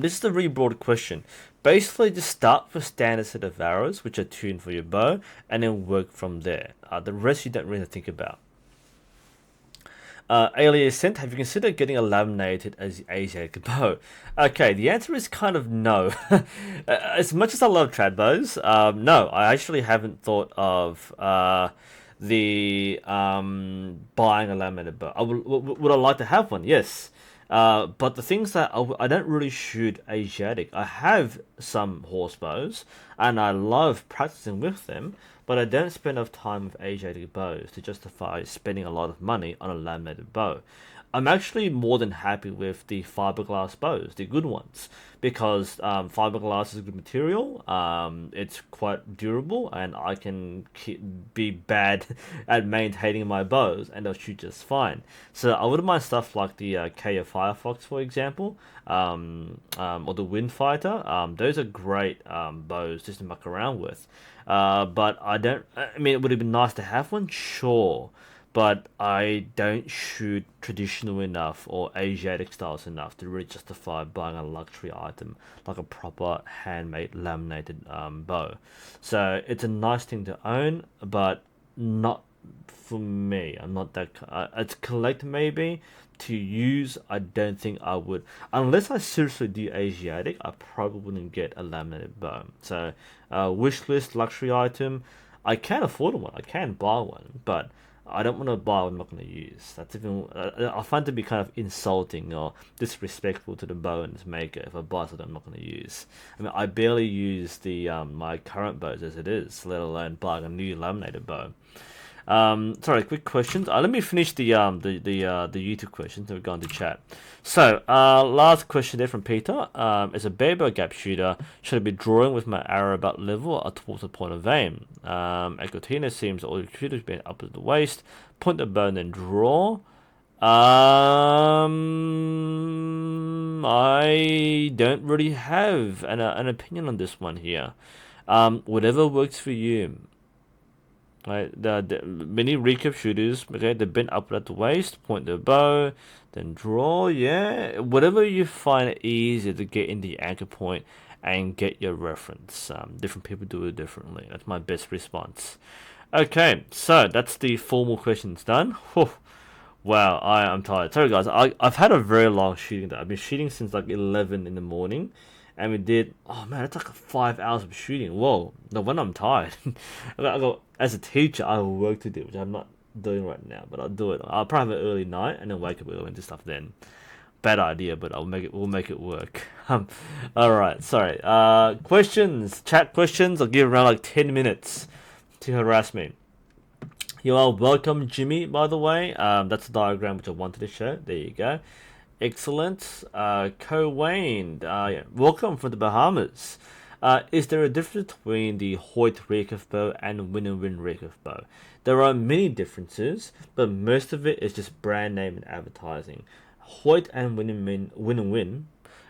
This is the really broad question. Basically, just start with a standard set of arrows, which are tuned for your bow, and then work from there. The rest you don't really think about. Alias sent, have you considered getting a laminated as Asiatic bow? Okay, the answer is kind of no. As much as I love trad bows, no, I actually haven't thought of buying a laminated bow. Would I like to have one? Yes. But the things that I don't really shoot Asiatic. I have some horse bows, and I love practicing with them, but I don't spend enough time with Asiatic bows to justify spending a lot of money on a laminated bow. I'm actually more than happy with the fiberglass bows, the good ones, because fiberglass is a good material. It's quite durable, and I can be bad at maintaining my bows, and they'll shoot just fine. So I wouldn't mind stuff like the Kia Firefox, for example, or the Windfighter. Those are great bows just to muck around with. But I mean, it would have been nice to have one, sure. But I don't shoot traditional enough or Asiatic styles enough to really justify buying a luxury item like a proper handmade laminated bow. So it's a nice thing to own, but not for me. I'm not that. It's collect maybe. To use, I don't think I would. Unless I seriously do Asiatic, I probably wouldn't get a laminated bow. So wish list luxury item. I can afford one. I can buy one, but I don't want to buy what I'm not going to use. That's even I find it to be kind of insulting or disrespectful to the bow and its maker if I buy something I'm not going to use. I mean, I barely use the my current bows as it is, let alone buying a new laminated bow. Sorry, quick questions. Let me finish the YouTube questions, then we go on to chat. So, last question there from Peter. As a baby gap shooter, should I be drawing with my arrow about level or towards the point of aim? Ecotina seems all the shooters being up at the waist, point the bow and then draw. I don't really have an opinion on this one here. Whatever works for you. Right, the many recurve shooters, okay, they bend up at the waist, point their bow, then draw. Yeah, whatever you find easier to get in the anchor point and get your reference. Different people do it differently. That's my best response. Okay, so that's the formal questions done. Whew. Wow, I'm tired. Sorry guys, I've had a very long shooting day. I've been shooting since like 11 in the morning. And we did, oh man, it's like 5 hours of shooting. Whoa, no wonder I'm tired. As a teacher, I have work to do, which I'm not doing right now, but I'll do it. I'll probably have an early night and then wake up early and do stuff then. Bad idea, but we'll make it work. Alright, sorry. Questions, chat questions. I'll give around like 10 minutes to harass me. You are welcome, Jimmy, by the way. That's the diagram which I wanted to show. There you go. Excellent. Co-Wayne, yeah. Welcome from the Bahamas. Is there a difference between the Hoyt recurve bow and Win recurve bow? There are many differences, but most of it is just brand name and advertising. Hoyt and Win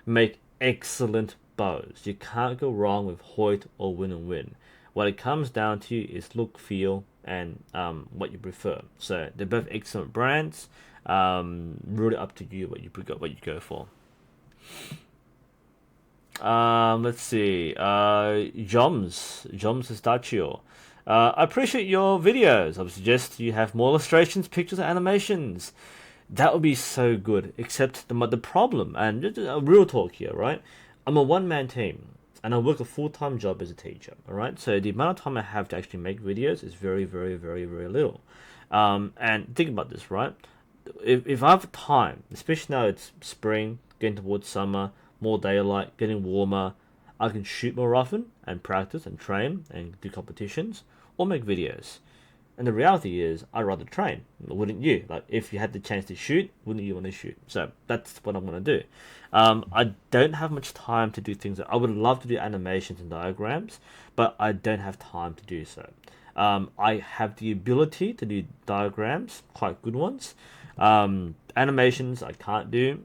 make excellent bows. You can't go wrong with Hoyt or Win. What it comes down to is look, feel, and what you prefer. So they're both excellent brands. Really up to you what you go for. Let's see. Joms Pistachio. I appreciate your videos. I would suggest you have more illustrations, pictures, and animations. That would be so good. Except the problem, and just a real talk here, right? I'm a one-man team, and I work a full-time job as a teacher. All right, so the amount of time I have to actually make videos is very, very, very, very little. And think about this, right? If I have time, especially now it's spring, getting towards summer, more daylight, getting warmer, I can shoot more often and practice and train and do competitions or make videos. And the reality is, I'd rather train, wouldn't you? Like, if you had the chance to shoot, wouldn't you want to shoot? So that's what I'm going to do. I don't have much time to do things. I would love to do animations and diagrams, but I don't have time to do so. I have the ability to do diagrams, quite good ones. Animations I can't do.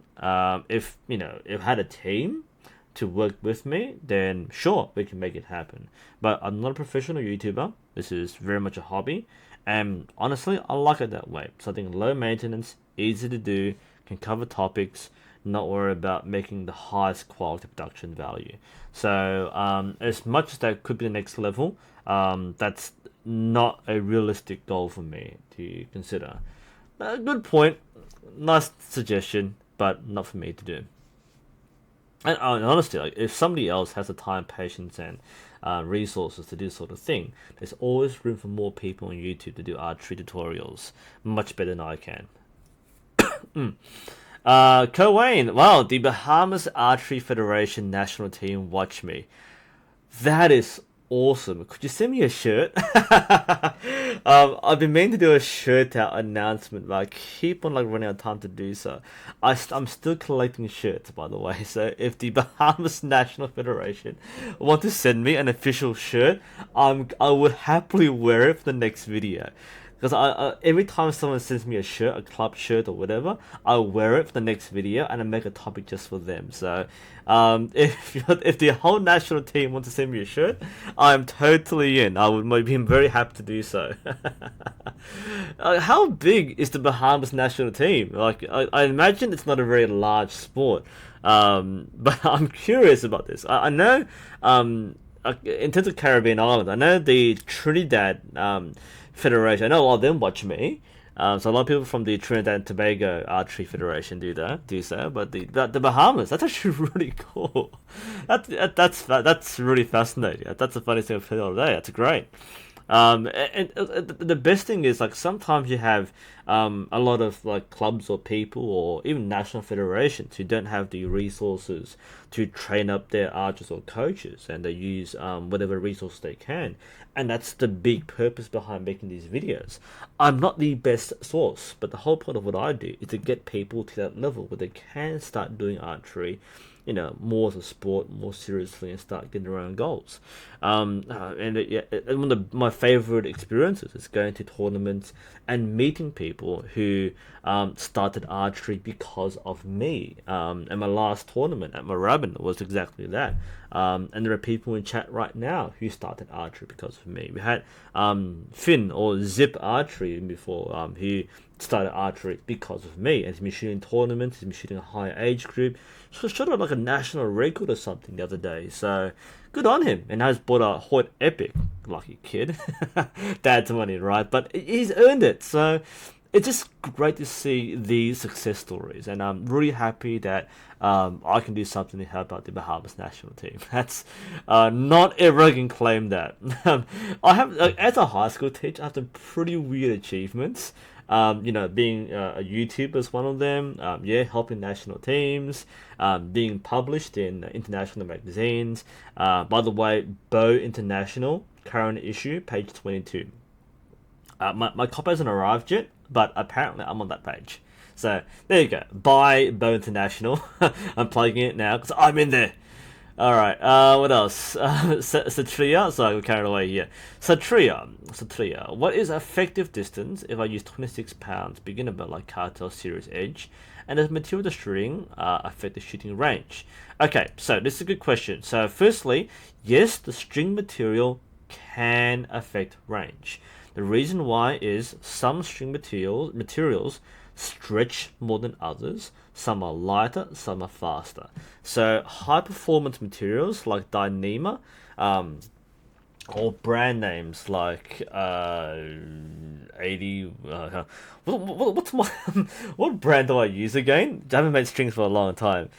If I had a team to work with me, then sure, we can make it happen. But I'm not a professional YouTuber. This is very much a hobby, and honestly, I like it that way. Something low maintenance, easy to do, can cover topics, not worry about making the highest quality production value. So as much as that could be the next level, that's not a realistic goal for me to consider. Good point, nice suggestion, but not for me to do. And honestly, like, if somebody else has the time, patience, and resources to do this sort of thing, there's always room for more people on YouTube to do archery tutorials much better than I can. Co-Wayne, wow, the Bahamas Archery Federation national team watch me. That is awesome. Could you send me a shirt? I've been meaning to do a shirt out announcement, but I keep on running out of time to do so. I'm still collecting shirts, by the way. So if the Bahamas National Federation want to send me an official shirt, I would happily wear it for the next video. Because every time someone sends me a shirt, a club shirt or whatever, I'll wear it for the next video and I make a topic just for them. So if the whole national team wants to send me a shirt, I'm totally in. I would be very happy to do so. How big is the Bahamas national team? I imagine it's not a very large sport. But I'm curious about this. I know in terms of Caribbean islands, I know the Trinidad Federation. I know a lot of them watch me. So a lot of people from the Trinidad and Tobago Archery Federation do so. But the Bahamas, that's actually really cool. That's really fascinating. That's the funniest thing I've heard all day. That's great. And the best thing is, like, sometimes you have a lot of like clubs or people or even national federations who don't have the resources to train up their archers or coaches, and they use whatever resource they can. And that's the big purpose behind making these videos. I'm not the best source, but the whole point of what I do is to get people to that level where they can start doing archery, you know, more as a sport, more seriously, and start getting around goals. One of my favorite experiences is going to tournaments and meeting people who started archery because of me. And my last tournament at Moorabbin was exactly that. And there are people in chat right now who started archery because of me. We had Finn or Zip Archery before, who started archery because of me, and he's been shooting tournaments, he's been shooting a high age group, so shot like a national record or something the other day, so good on him, and has bought a Hoyt Epic. Lucky kid. Dad's money, right? But he's earned it, so it's just great to see these success stories, and I'm really happy that I can do something to help out the Bahamas national team. That's not everyone can claim that. I have, as a high school teacher, I have some pretty weird achievements. You know, being a YouTuber is one of them. Yeah, helping national teams, being published in international magazines. By the way, Bow International, current issue, page 22. My copy hasn't arrived yet, but apparently I'm on that page. So there you go. Buy Bow International. I'm plugging it now because I'm in there. Alright, what else? Satria, sorry, we're carried away here. Satria, what is effective distance if I use 26 pounds beginner bow like Cartel Series Edge, and does material the string affect the shooting range? Okay, so this is a good question. So firstly, yes, the string material can affect range. The reason why is some string materials stretch more than others. Some are lighter, some are faster. So high performance materials like Dyneema, or brand names like 80. What's my what brand do I use again? I haven't made strings for a long time.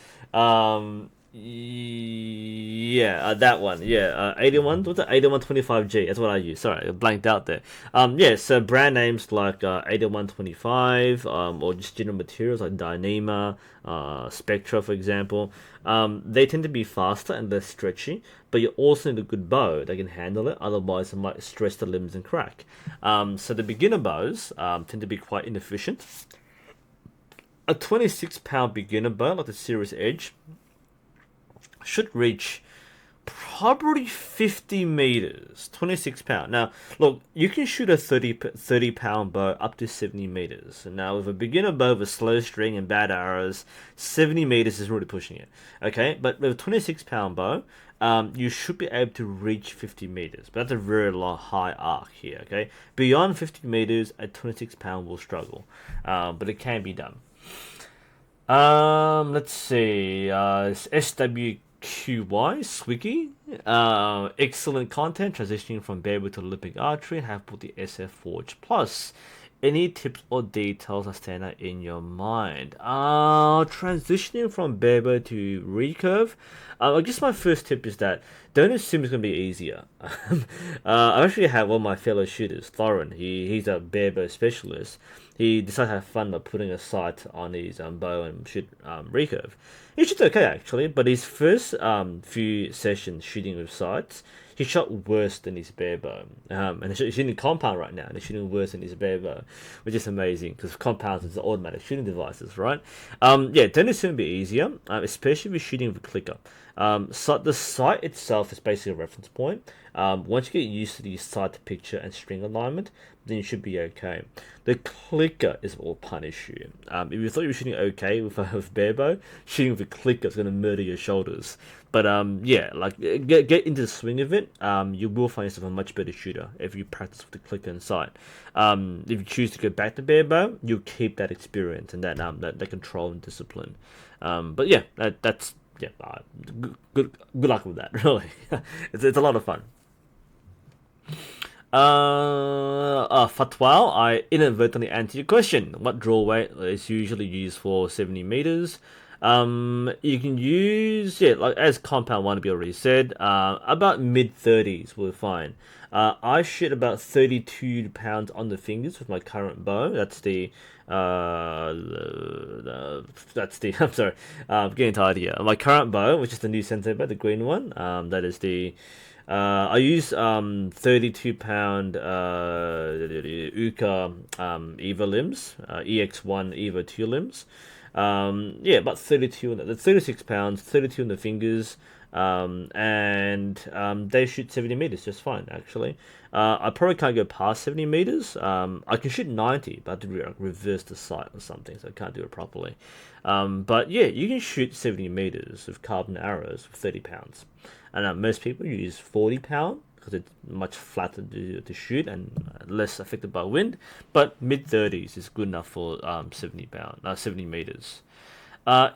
Yeah, that one. Yeah, 81. What's that? 8125G. That's what I use. Sorry, I blanked out there. Yeah. So brand names like 8125, or just general materials like Dyneema, Spectra, for example. They tend to be faster and less stretchy, but you also need a good bow that can handle it. Otherwise, it might stress the limbs and crack. So the beginner bows tend to be quite inefficient. A 26-pound beginner bow like the Series Edge should reach probably 50 meters, 26 pound. Now, look, you can shoot a 30 pound bow up to 70 meters. Now, with a beginner bow with a slow string and bad arrows, 70 meters is really pushing it. Okay, but with a 26 pound bow, you should be able to reach 50 meters. But that's a very long, high arc here. Okay, beyond 50 meters, a 26 pound will struggle, but it can be done. Let's see. SWQY Swiggy. Excellent content transitioning from barebow to Olympic archery, and have bought the SF Forge Plus. Any tips or details that stand out in your mind? Transitioning from barebow to recurve. I guess my first tip is that don't assume it's going to be easier. I actually have one of my fellow shooters, Thorin. He's a barebow specialist. He decided to have fun by putting a sight on his bow and shoot recurve. He shoots okay actually, but his first few sessions shooting with sights, he shot worse than his bare bow. And he's shooting compound right now, and he's shooting worse than his bare bow, which is amazing because compounds is automatic shooting devices, right? Yeah, don't assume it'll be easier, especially if you're shooting with a clicker. So the sight itself is basically a reference point. Once you get used to the sight picture and string alignment, then you should be okay. The clicker is what will punish you. If you thought you were shooting okay with bare bow, shooting with a clicker is going to murder your shoulders. But yeah, like get into the swing of it. You will find yourself a much better shooter if you practice with the clicker and sight. If you choose to go back to bare bow, you'll keep that experience and that control and discipline. But yeah, that's yeah. Good luck with that. Really, it's a lot of fun. Fatwal, I inadvertently answered your question. What draw weight is usually used for 70 meters? You can use, yeah, like as compound one to be already said, about mid 30s will be fine. I shoot about 32 pounds on the fingers with my current bow. That's the I'm sorry, I'm getting tired here. My current bow, which is the NUSensei bow, the green one. That is the I use 32 pound Uka Eva limbs, EX1 Eva 2 limbs. Yeah, about 32 the 36 pounds, 32 in the fingers, and they shoot 70 meters just fine actually. I probably can't go past 70 meters. I can shoot 90, but I have to reverse the sight or something, so I can't do it properly. But yeah, you can shoot 70 meters with carbon arrows with 30 pounds. And most people use 40 pound because it's much flatter to shoot and less affected by wind. But mid 30s is good enough for 70 meters.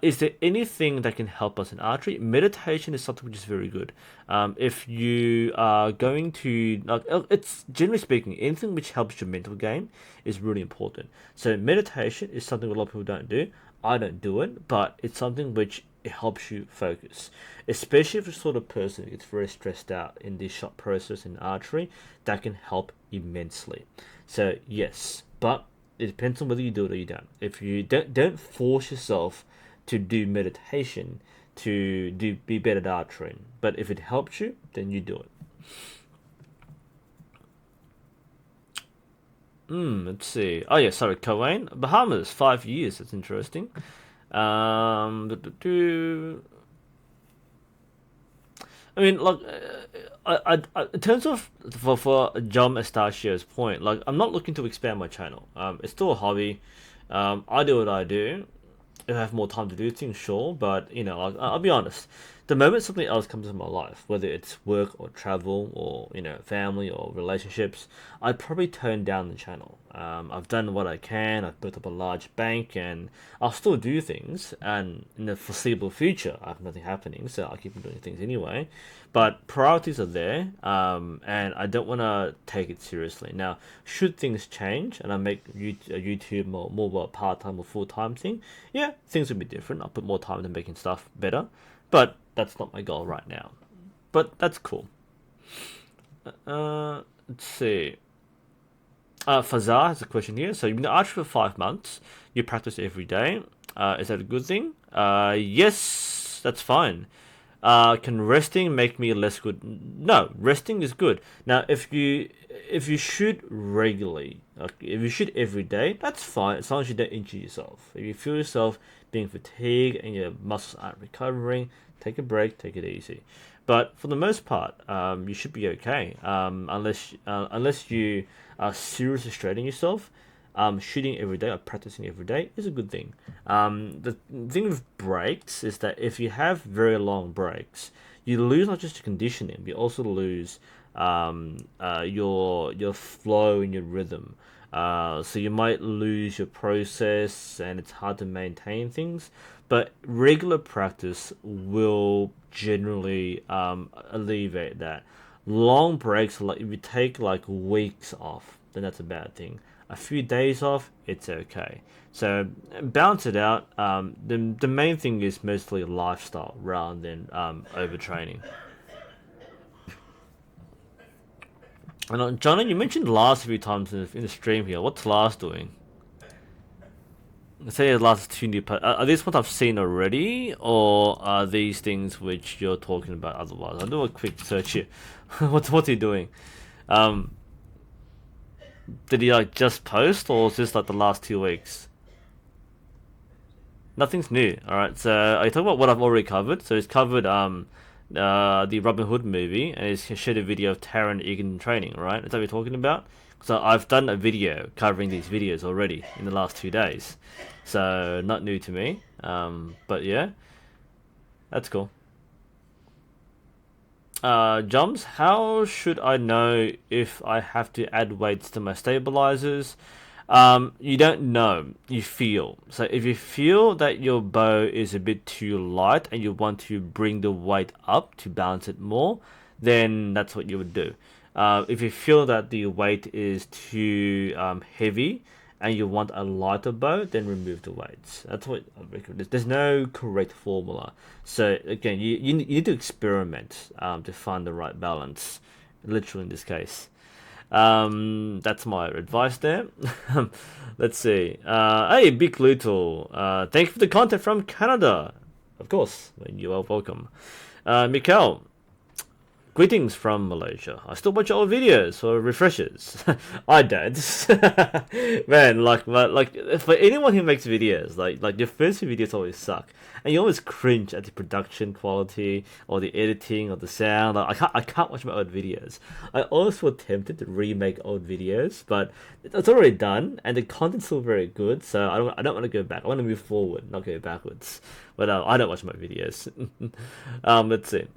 Is there anything that can help us in archery? Meditation is something which is very good. If you are going to, like, it's generally speaking, anything which helps your mental game is really important. So meditation is something a lot of people don't do. I don't do it, but it's something which it helps you focus, especially if you're the sort of person who gets very stressed out in this shot process in archery. That can help immensely. So yes, but it depends on whether you do it or you don't. If you don't force yourself to do meditation to be better at archery. But if it helps you, then you do it. Let's see. Oh yeah, sorry, Coane. Bahamas, 5 years. That's interesting. I mean, like, in terms of for Jom Estachio's point, like, I'm not looking to expand my channel. It's still a hobby. I do what I do. If I have more time to do things, sure, but I'll be honest. The moment something else comes in my life, whether it's work or travel or family or relationships, I'd probably turn down the channel. I've done what I can. I've built up a large bank, and I'll still do things. And in the foreseeable future, I have nothing happening, so I'll keep doing things anyway. But priorities are there, and I don't want to take it seriously. Now, should things change and I make YouTube more of a part-time or full-time thing, yeah, things will be different. I'll put more time into making stuff better, but that's not my goal right now. But that's cool. Let's see. Fazar has a question here. So you've been archery for 5 months. You practice every day. Is that a good thing? Yes, that's fine. Can resting make me less good? No, resting is good. Now, if you shoot regularly, if you shoot every day, that's fine as long as you don't injure yourself. If you feel yourself being fatigued and your muscles aren't recovering, take a break, take it easy. But for the most part, you should be okay. Unless you are seriously straining yourself, shooting every day or practicing every day is a good thing. The thing with breaks is that if you have very long breaks, you lose not just your conditioning, but you also lose your flow and your rhythm. So you might lose your process, and it's hard to maintain things. But regular practice will generally alleviate that. Long breaks, like if you take like weeks off, then that's a bad thing. A few days off, it's okay. So balance it out. The main thing is mostly lifestyle rather than overtraining. And Johnny, you mentioned Lars a few times in the stream here. What's Lars doing? Say it lasts two new. Are these what I've seen already, or are these things which you're talking about otherwise? I'll do a quick search here. What's he doing? Um, did he like just post, or is this like the last 2 weeks? Nothing's new. All right. So I talk about what I've already covered. So he's covered the Robin Hood movie, and he's shared a video of Taron Egan training. Right. Is that what you're talking about? So I've done a video covering these videos already in the last 2 days. So not new to me. But yeah, that's cool. Jumps, how should I know if I have to add weights to my stabilizers? You don't know, you feel. So if you feel that your bow is a bit too light and you want to bring the weight up to balance it more, then that's what you would do. If you feel that the weight is too heavy and you want a lighter bow, then remove the weights. That's what I recommend. There's no correct formula. So again, you need to experiment to find the right balance, literally in this case. That's my advice there. Let's see. Hey, Big Little. Thank you for the content from Canada. Of course, you are welcome. Mikkel, greetings from Malaysia. I still watch old videos for refreshers. I don't. Man, like for anyone who makes videos, like your first few videos always suck, and you always cringe at the production quality or the editing or the sound. Like, I can't watch my old videos. I always feel tempted to remake old videos, but it's already done, and the content's still very good. So I don't want to go back. I want to move forward, not go backwards. But I don't watch my videos. Let's see.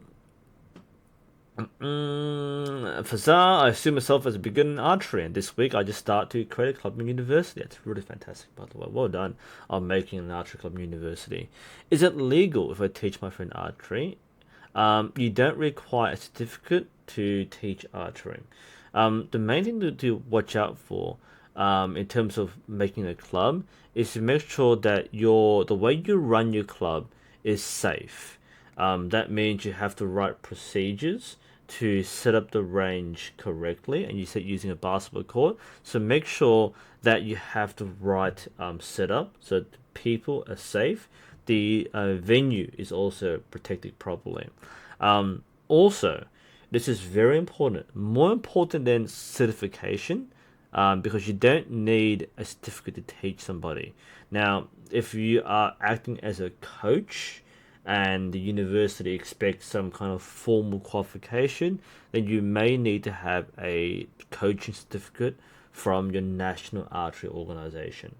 Fazar, I assume myself as a beginner in archery, and this week I just start to create a club in university. That's really fantastic, by the way. Well done on making an archery club in university. Is it legal if I teach my friend archery? You don't require a certificate to teach archery. The main thing to watch out for in terms of making a club is to make sure that the way you run your club is safe. That means you have the right procedures to set up the range correctly, and you set using a basketball court. So make sure that you have the right setup so that people are safe. The venue is also protected properly. Also, this is very important, more important than certification, because you don't need a certificate to teach somebody. Now, if you are acting as a coach, and the university expects some kind of formal qualification, then you may need to have a coaching certificate from your national archery organization.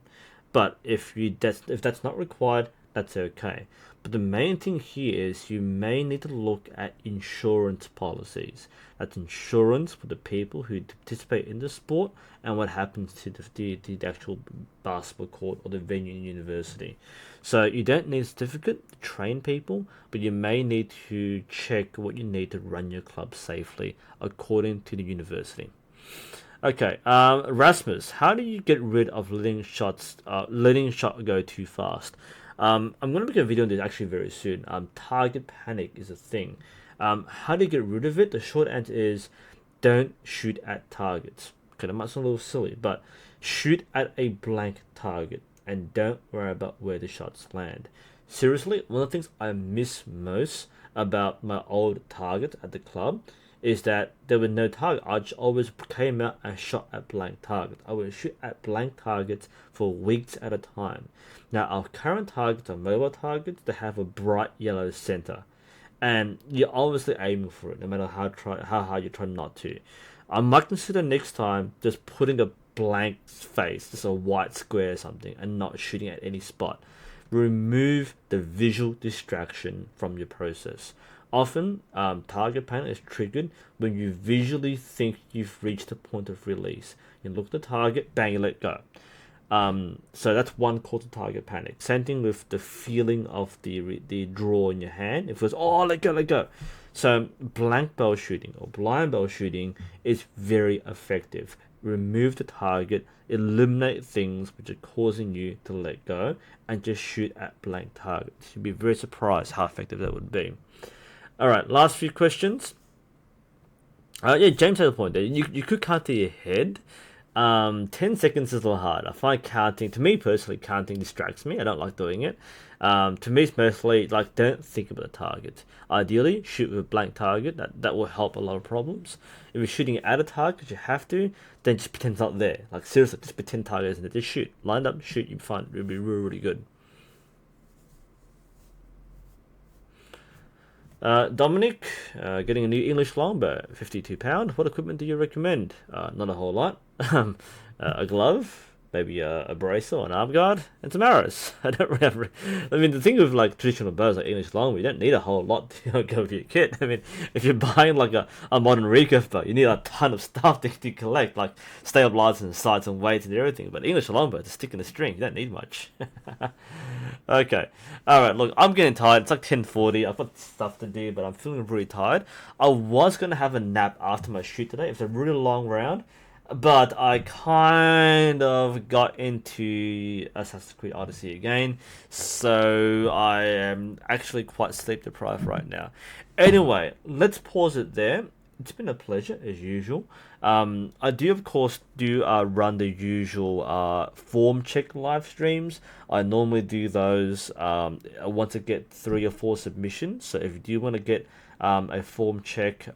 But if that's not required, that's okay. But the main thing here is you may need to look at insurance policies. That's insurance for the people who participate in the sport and what happens to the actual basketball court or the venue in university. So you don't need a certificate to train people, but you may need to check what you need to run your club safely according to the university. Okay, Rasmus, how do you get rid of letting shot go too fast? I'm going to make a video on this actually very soon. Target panic is a thing. How do you get rid of it? The short answer is don't shoot at targets. Okay, that might sound a little silly, but shoot at a blank target and don't worry about where the shots land. Seriously, one of the things I miss most about my old target at the club is that there were no target. I just always came out and shot at blank targets. I would shoot at blank targets for weeks at a time. Now, our current targets are mobile targets that have a bright yellow center, and you're obviously aiming for it, no matter how hard you try not to. I might consider next time just putting a blank face, just a white square or something, and not shooting at any spot. Remove the visual distraction from your process. Often, target panic is triggered when you visually think you've reached the point of release. You look at the target, bang, you let go. So that's one cause of target panic. Same thing with the feeling of the draw in your hand. It feels, oh, let go. So blank barrel shooting or blind barrel shooting is very effective. Remove the target, eliminate things which are causing you to let go, and just shoot at blank targets. You'd be very surprised how effective that would be. All right, last few questions. Yeah, James had a point there. You could count to your head. 10 seconds is a little hard. I find counting, to me personally, counting distracts me. I don't like doing it. To me, it's mostly like, don't think about the target. Ideally, shoot with a blank target. That will help a lot of problems. If you're shooting at a target because you have to, then just pretend it's not there. Like, seriously, just pretend target isn't there. Just shoot. Lined up, shoot. You'll find it'll be really, really good. Dominic, getting a new English longbow, £52. What equipment do you recommend? Not a whole lot. A glove, maybe a bracer or an arm guard, and some arrows. I don't really I mean, the thing with like traditional bows like English longbow, you don't need a whole lot to go with your kit. I mean, if you're buying like a modern recurve bow, you need a ton of stuff to collect, like stabilizers and sights and weights and everything. But English longbow, to stick in the string, you don't need much. Okay. Alright, look, I'm getting tired. It's like 10:40. I've got stuff to do, but I'm feeling really tired. I was going to have a nap after my shoot today. It's a really long round. but I kind of got into Assassin's Creed Odyssey again, so I am actually quite sleep deprived right now. Anyway, let's pause it there. It's been a pleasure as usual. I do, of course, run the usual form check live streams. I normally do those once I get 3 or 4 submissions. So if you do want to get a form check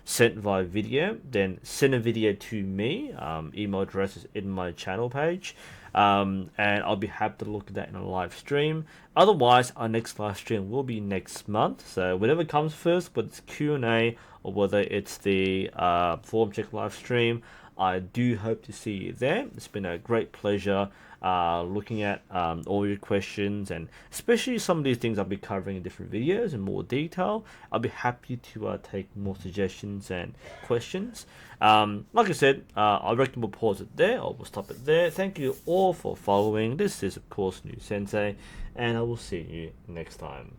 sent via video, then send a video to me. Email address is in my channel page. And I'll be happy to look at that in a live stream. Otherwise, our next live stream will be next month. So whatever comes first, whether it's Q&A or whether it's the form check live stream, I do hope to see you there. It's been a great pleasure looking at all your questions, and especially some of these things I'll be covering in different videos in more detail. I'll be happy to take more suggestions and questions. Like I said, I reckon we'll pause it there, or we'll stop it there. Thank you all for following. This is, of course, NUSensei, and I will see you next time.